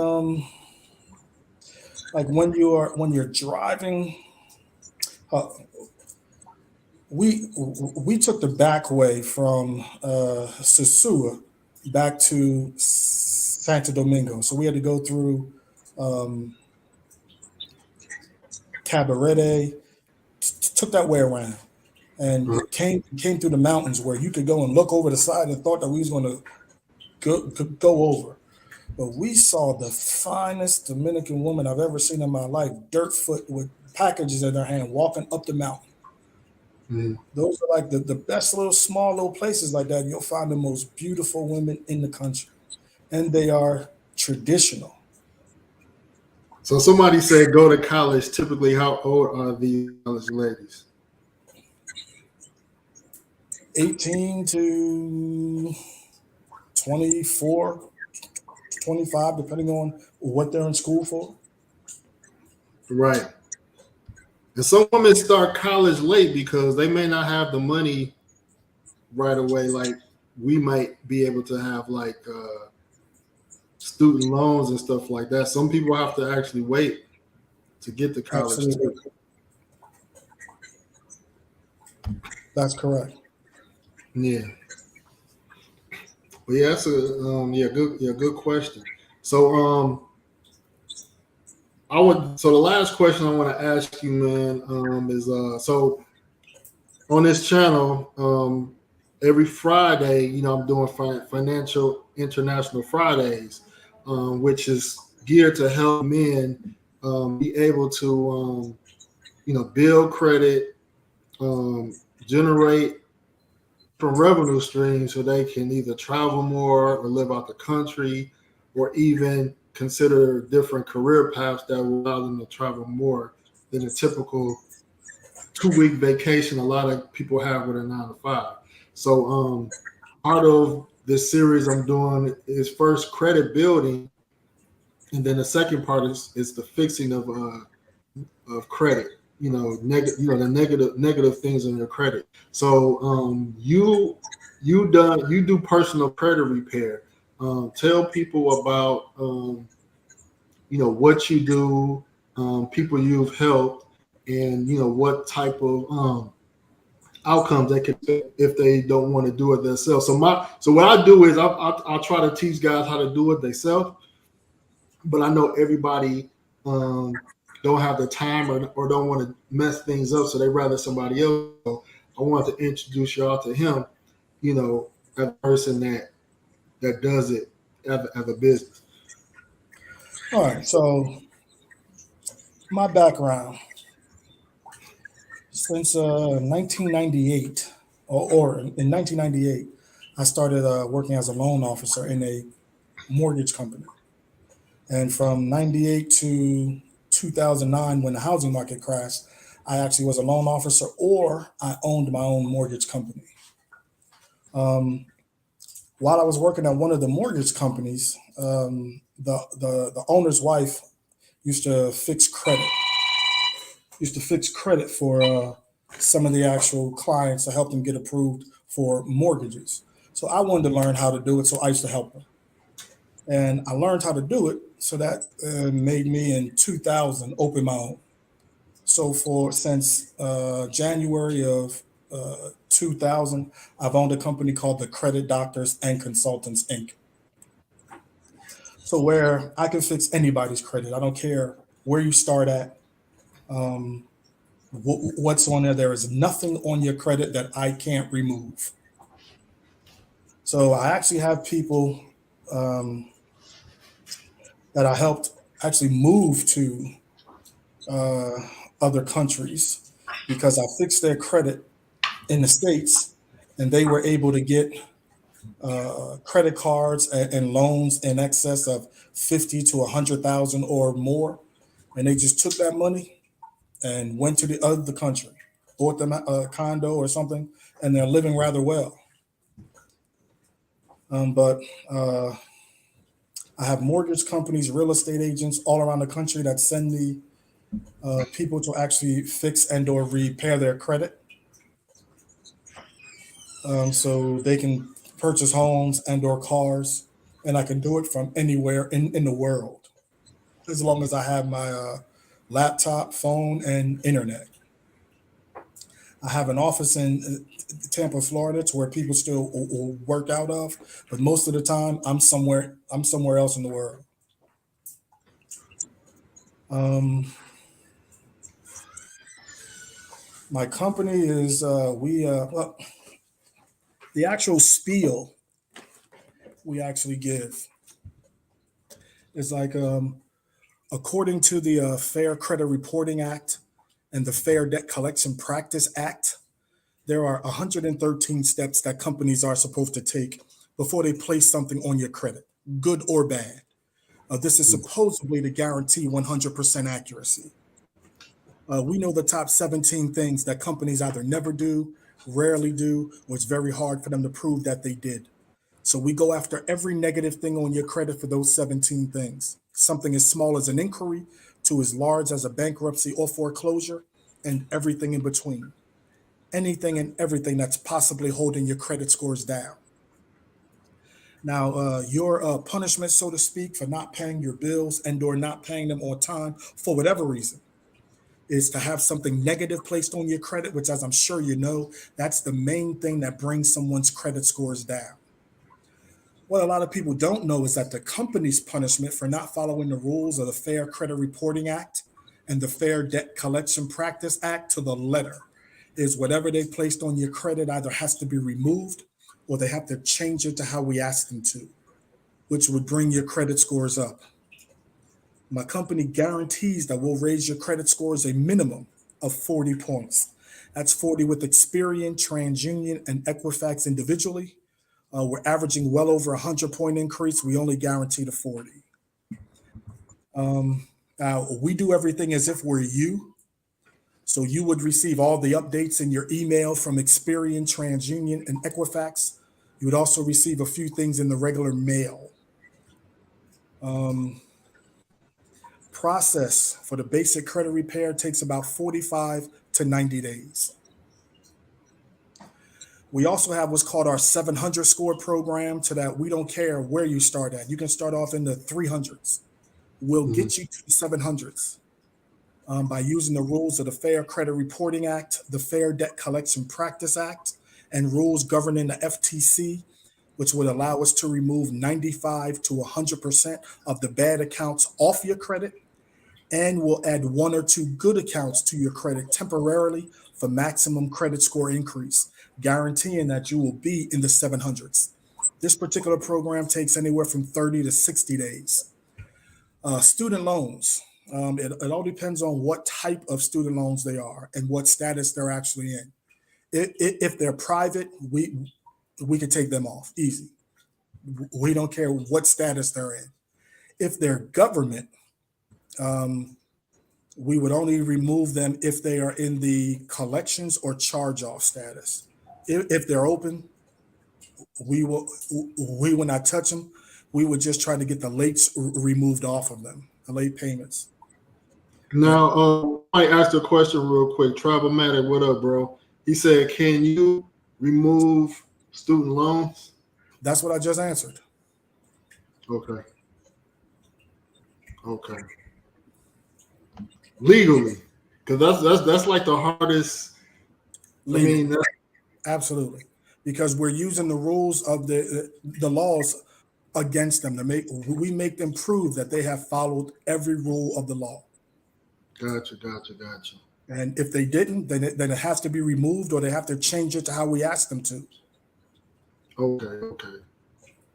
Like when you're driving. We took the back way from Sosua back to Santo Domingo, so we had to go through Cabarete, took that way around, and came through the mountains where you could go and look over the side and thought that we was going to go over. But we saw the finest Dominican woman I've ever seen in my life, dirt foot with packages in her hand, walking up the mountain. Those are like the best little small little places like that. You'll find the most beautiful women in the country, and they are traditional. So somebody said go to college. Typically, how old are these college ladies? 18 to 24, 25, depending on what they're in school for. Right. And some women start college late because they may not have the money right away. Like we might be able to have like student loans and stuff like that. Some people have to actually wait to get to college Absolutely. too. That's correct. Yeah. But yeah, that's good question. So the last question I want to ask you, man, is so on this channel, every Friday, I'm doing Financial International Fridays, which is geared to help men be able to, build credit, generate from revenue streams so they can either travel more or live out the country or even consider different career paths that will allow them to travel more than a typical 2-week vacation a lot of people have with a 9 to 5. So part of this series I'm doing is first credit building, and then the second part is the fixing of credit. The negative things in your credit. So you do personal credit repair. Tell people about what you do, people you've helped, and what type of outcomes they can if they don't want to do it themselves. So what I do is I'll try to teach guys how to do it themselves, but I know everybody don't have the time or don't want to mess things up, so they rather somebody else. So I wanted to introduce y'all to him, as a person that does it as a business. All right. So my background since 1998, or in 1998, I started working as a loan officer in a mortgage company. And from 98 to 2009, when the housing market crashed, I actually was a loan officer or I owned my own mortgage company. While I was working at one of the mortgage companies, the owner's wife used to fix credit, for some of the actual clients to help them get approved for mortgages. So I wanted to learn how to do it, so I used to help them. And I learned how to do it, so that made me in 2000 open my own. So since January of 2000, I've owned a company called the Credit Doctors and Consultants Inc. So where I can fix anybody's credit. I don't care where you start at, what's on there. There is nothing on your credit that I can't remove. So I actually have people that I helped actually move to other countries because I fixed their credit in the States, and they were able to get credit cards and loans in excess of 50 to 100,000 or more, and they just took that money and went to the other country, bought them a condo or something, and they're living rather well. But I have mortgage companies, real estate agents all around the country that send me people to actually fix and or repair their credit, so they can purchase homes and or cars, and I can do it from anywhere in the world as long as I have my laptop, phone, and internet. I have an office in Tampa, Florida, to where people still work out of, but most of the time I'm somewhere else in the world. My company is well, the actual spiel we actually give is like according to the Fair Credit Reporting Act and the Fair Debt Collection Practice Act, there are 113 steps that companies are supposed to take before they place something on your credit, good or bad. This is supposedly to guarantee 100% accuracy. We know the top 17 things that companies either never do, rarely do, or it's very hard for them to prove that they did. So we go after every negative thing on your credit for those 17 things. Something as small as an inquiry to as large as a bankruptcy or foreclosure, and everything in between. Anything and everything that's possibly holding your credit scores down. Now, your punishment, so to speak, for not paying your bills and or not paying them on time for whatever reason is to have something negative placed on your credit, which, as I'm sure you know, that's the main thing that brings someone's credit scores down. What a lot of people don't know is that the company's punishment for not following the rules of the Fair Credit Reporting Act and the Fair Debt Collection Practice Act to the letter is whatever they placed on your credit either has to be removed or they have to change it to how we ask them to, which would bring your credit scores up. My company guarantees that we'll raise your credit scores a minimum of 40 points. That's 40 with Experian, TransUnion, and Equifax individually. We're averaging well over 100-point increase. We only guarantee the 40. Now, we do everything as if we're you. So you would receive all the updates in your email from Experian, TransUnion, and Equifax. You would also receive a few things in the regular mail. Process for the basic credit repair takes about 45 to 90 days. We also have what's called our 700 score program, so that we don't care where you start at. You can start off in the 300s. We'll get you to the 700s by using the rules of the Fair Credit Reporting Act, the Fair Debt Collection Practice Act, and rules governing the FTC, which would allow us to remove 95 to 100% of the bad accounts off your credit, and we'll add one or two good accounts to your credit temporarily for maximum credit score increase, guaranteeing that you will be in the 700s. This particular program takes anywhere from 30 to 60 days. Student loans. It all depends on what type of student loans they are and what status they're actually in. If they're private, we can take them off easy. We don't care what status they're in. If they're government, we would only remove them if they are in the collections or charge-off status. If they're open, we will not touch them. We would just try to get the lates removed off of them, the late payments. Now, I asked a question real quick. Travelmatic, what up, bro? He said, can you remove student loans? That's what I just answered. Okay. Legally, because that's like the hardest. Legally. I mean, absolutely, because we're using the rules of the laws against them to make them prove that they have followed every rule of the law. Gotcha. And if they didn't, then it has to be removed, or they have to change it to how we ask them to. Okay.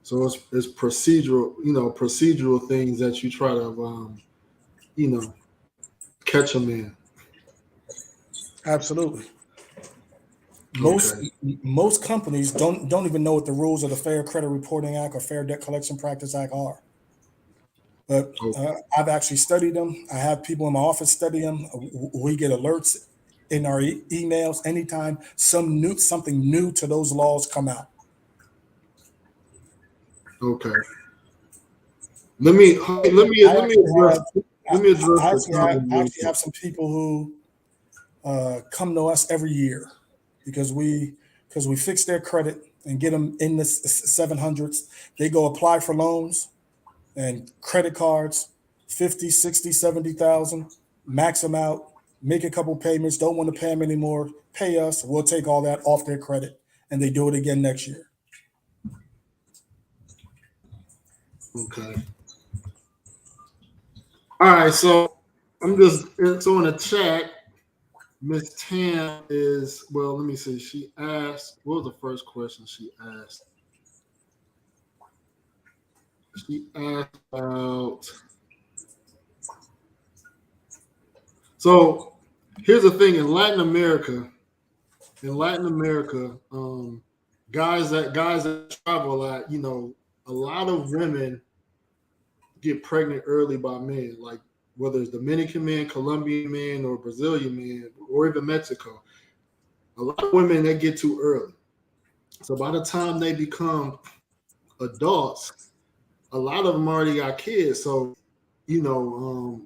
So it's procedural things that you try to catch them in. Absolutely. Most companies don't even know what the rules of the Fair Credit Reporting Act or Fair Debt Collection Practice Act are. But I've actually studied them. I have people in my office study them. We get alerts in our emails anytime something new to those laws come out. Okay. Let me address. I actually have some people who come to us every year because we fix their credit and get them in the 700s. They go apply for loans and credit cards, 50, 60, 70,000, max them out, make a couple payments, don't want to pay them anymore, pay us, we'll take all that off their credit, and they do it again next year. Okay. All right, so in the chat, Miss Tam is, well, let me see. She asked, what was the first question she asked? She asked about, so here's the thing, in Latin America, in Latin America, guys that travel a lot, a lot of women get pregnant early by men, like whether it's Dominican men, Colombian men, or Brazilian men, or even Mexico. A lot of women they get too early. So by the time they become adults, a lot of them already got kids. So, you know,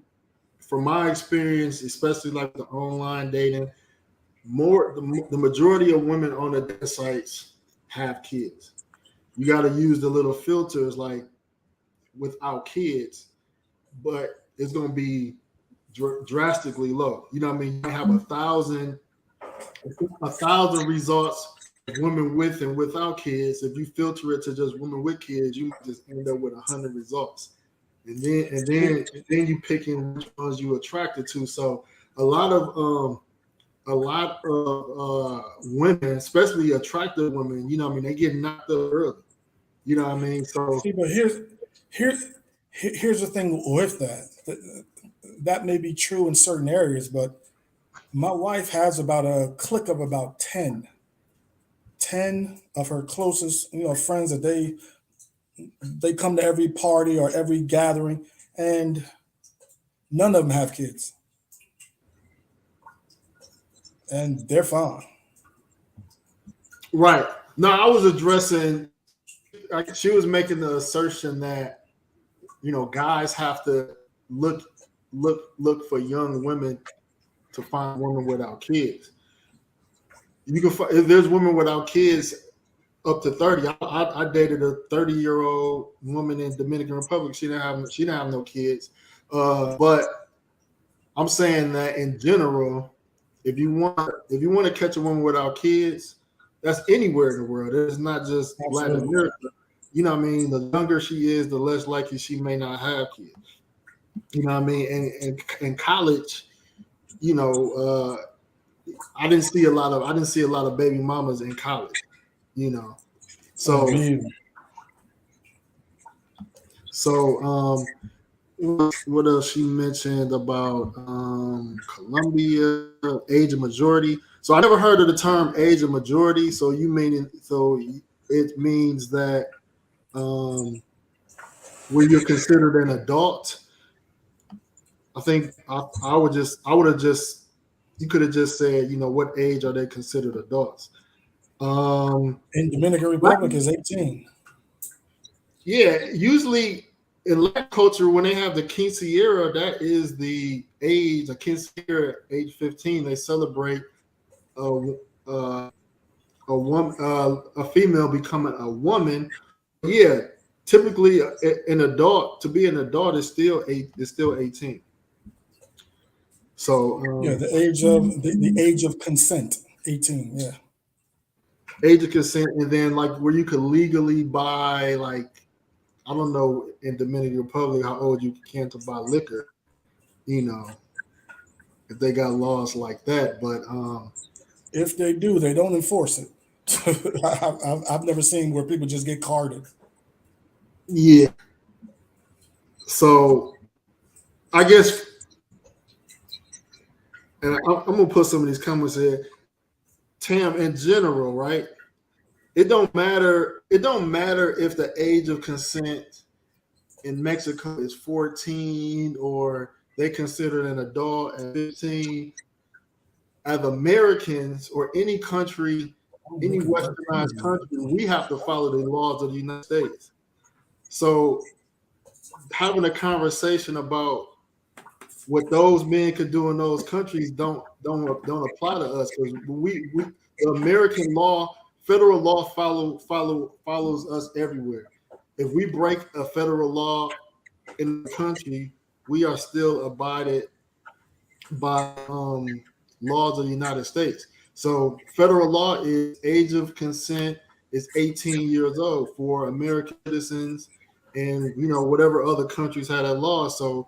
from my experience, especially like the online dating, the majority of women on the dating sites have kids. You got to use the little filters like without kids, but it's going to be drastically low. You know what I mean? You have a thousand results of women with and without kids. If you filter it to just women with kids, you just end up with 100 results. And then you picking which ones you attracted to. So a lot of women, especially attractive women, they get knocked up early. You know what I mean? So See, but here's the thing with that. That may be true in certain areas, but my wife has about a clique of about 10 of her closest, friends that they come to every party or every gathering, and none of them have kids, and they're fine. right. No, I was addressing. She was making the assertion that guys have to look for young women to find women without kids. You can if there's women without kids up to 30. I dated a 30-year-old woman in Dominican Republic. She didn't have no kids. But I'm saying that in general, if you want to catch a woman without kids, that's anywhere in the world. It's not just Latin Absolutely. America. You know what I mean? The younger she is, the less likely she may not have kids. You know what I mean? And in college, I didn't see a lot of baby mamas in college. So what else she mentioned about Colombia age of majority? So I never heard of the term age of majority. So it means that when you're considered an adult. I think I would have just you could have just said, what age are they considered adults? In Dominican Republic is 18. Yeah, usually in Latin culture, when they have the quinceañera, that is the age, a quinceañera, age 15. They celebrate a woman, a female becoming a woman. Yeah, typically an adult to be an adult is still 18. So Yeah, the age of consent, 18. Yeah. age of consent, and then like where you could legally buy, like, I don't know in Dominican Republic how old you can to buy liquor, if they got laws like that. But If they do, they don't enforce it. I've never seen where people just get carded. yeah, so I guess, and I'm gonna put some of these comments here. Tam, in general, right? It don't matter. It don't matter if the age of consent in Mexico is 14 or they consider an adult at 15. As Americans or any country, any westernized country, we have to follow the laws of the United States. So having a conversation about what those men could do in those countries don't apply to us, because the American law, federal law follows us everywhere. If we break a federal law in the country, we are still abided by laws of the United States. So federal law is age of consent is 18 years old for American citizens, and whatever other countries had that law. So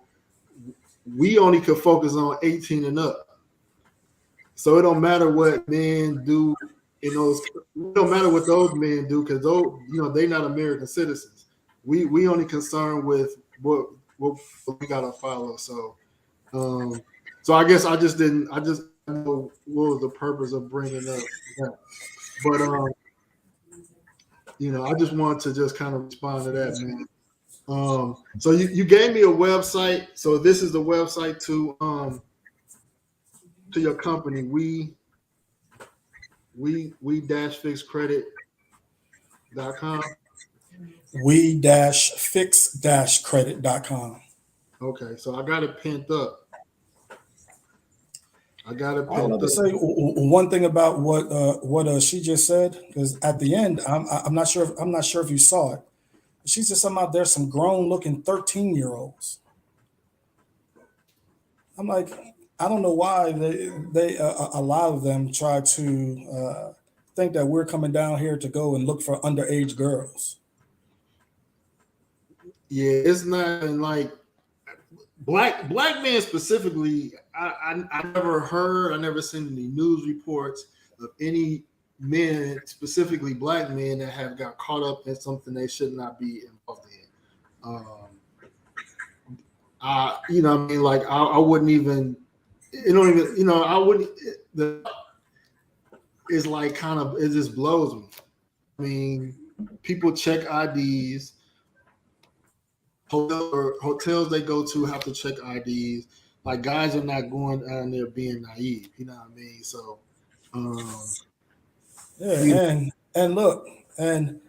we only could focus on 18 and up. So it don't matter what men do in those. It don't matter what those men do, because they're not American citizens. We only concerned with what we gotta follow. So I guess I just know what was the purpose of bringing up that. But I just wanted to just kind of respond to that, man. So you gave me a website. So this is the website to your company. We dash fix credit.com. we-fix-credit.com. Okay, so I got it pinned up. I want to say one thing about what she just said, because at the end, I'm not sure if you saw it. She said something out there, some grown looking 13-year-olds. I'm like, I don't know why they a lot of them try to think that we're coming down here to go and look for underage girls. Yeah, it's not like black men specifically. I never seen any news reports of any men, specifically black men, that have got caught up in something they should not be involved in. I mean, like I wouldn't even. It don't even. I wouldn't. It's like kind of. It just blows me. I mean, people check IDs. Hotels they go to have to check IDs. Like guys are not going down there being naive. You know what I mean? So, and look, and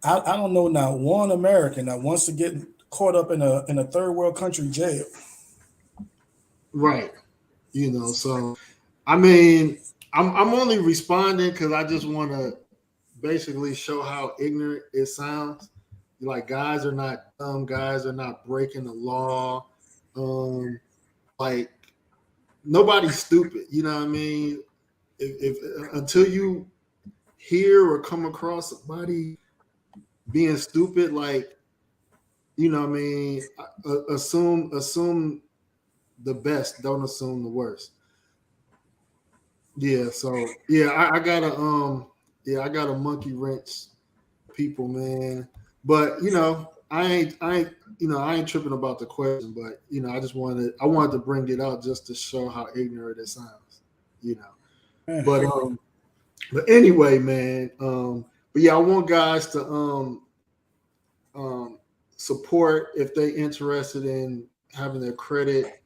I don't know not one American that wants to get caught up in a third world country jail. Right. So I mean, I'm only responding because I just want to basically show how ignorant it sounds. Like guys are not dumb, guys are not breaking the law. Like nobody's stupid, you know what I mean? If until you hear or come across somebody being stupid, like you know what I mean, assume the best, don't assume the worst. Yeah, so yeah, I got a monkey wrench people, man. But I ain't tripping about the question, but I wanted to bring it out just to show how ignorant it sounds, But anyway, man, but yeah, I want guys to support if they interested in having their credit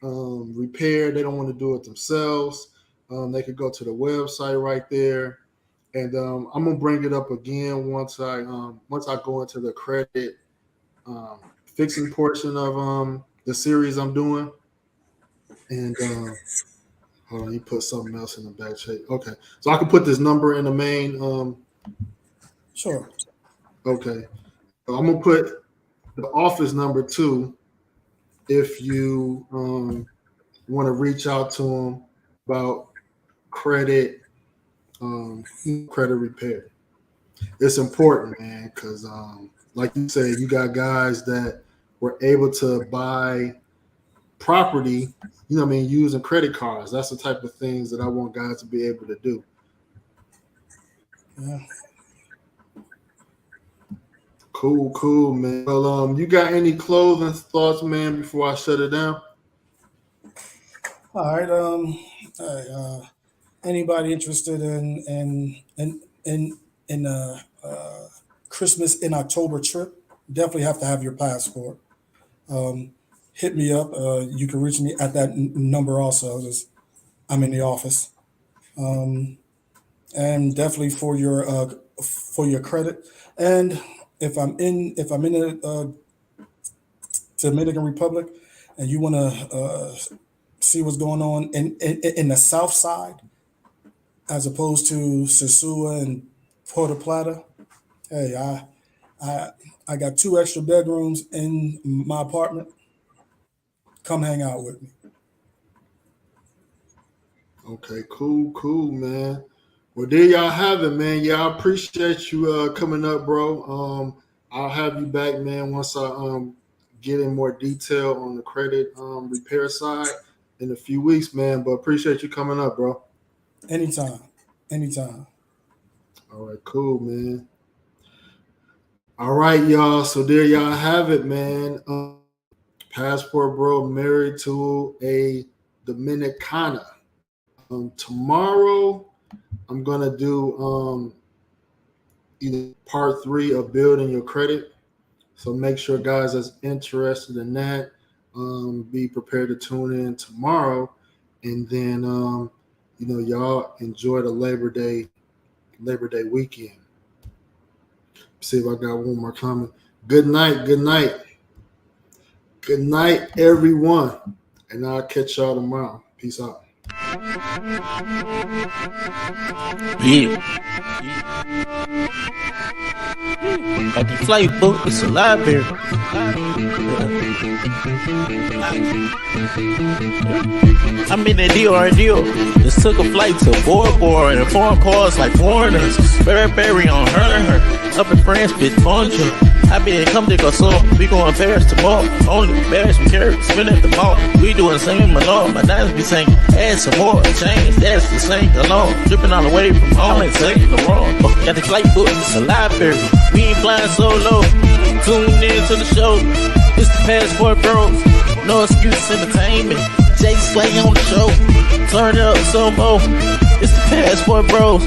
repaired. They don't want to do it themselves. They could go to the website right there. And I'm gonna bring it up again once I go into the credit fixing portion of the series I'm doing. And hold on, you put something else in the back check. Okay, so I can put this number in the main. Sure. Okay, so I'm gonna put the office number too. If you want to reach out to them about credit. Credit repair. It's important, man, because like you said, you got guys that were able to buy property, using credit cards. That's the type of things that I want guys to be able to do. Yeah. Cool, man. Well, you got any closing thoughts, man, before I shut it down? All right. Anybody interested in Christmas in October trip? Definitely have to have your passport. Hit me up. You can reach me at that number also. I'm in the office, and definitely for your credit. And if I'm in the Dominican Republic, and you want to see what's going on in the South Side, as opposed to Sosua and Puerto Plata, hey, I got 2 extra bedrooms in my apartment. Come hang out with me. Okay, cool, man. Well, there y'all have it, man. Yeah, I appreciate you coming up, bro. I'll have you back, man, once I get in more detail on the credit repair side in a few weeks, man. But appreciate you coming up, bro. Anytime. All right, cool, man. All right, y'all. So there y'all have it, man. Passport bro married to a Dominicana. Tomorrow, I'm gonna do either part 3 of building your credit. So make sure guys that's interested in that, be prepared to tune in tomorrow, and then y'all enjoy the Labor Day weekend. See if I got one more comment. Good night, everyone, and I'll catch y'all tomorrow. Peace out. Yeah. Got the flight book, it's a library. I'm in the deal. Just took a flight to Bora and foreign cars like foreigners. Berry on her. Up in France, bitch, bonjour. I been come to go so we going Paris tomorrow. Only bags some carrots, spin at the mall. We doing the same alone. My diamonds be saying, add some more change. That's the same alone. Dripping all the way from home and taking the wrong. Got the flight book, it's a library. We ain't flying solo. Tune in to the show. It's the Passport Bros. No excuse entertainment. Jay Slay on the show. Turn it up some more. It's the Passport Bros.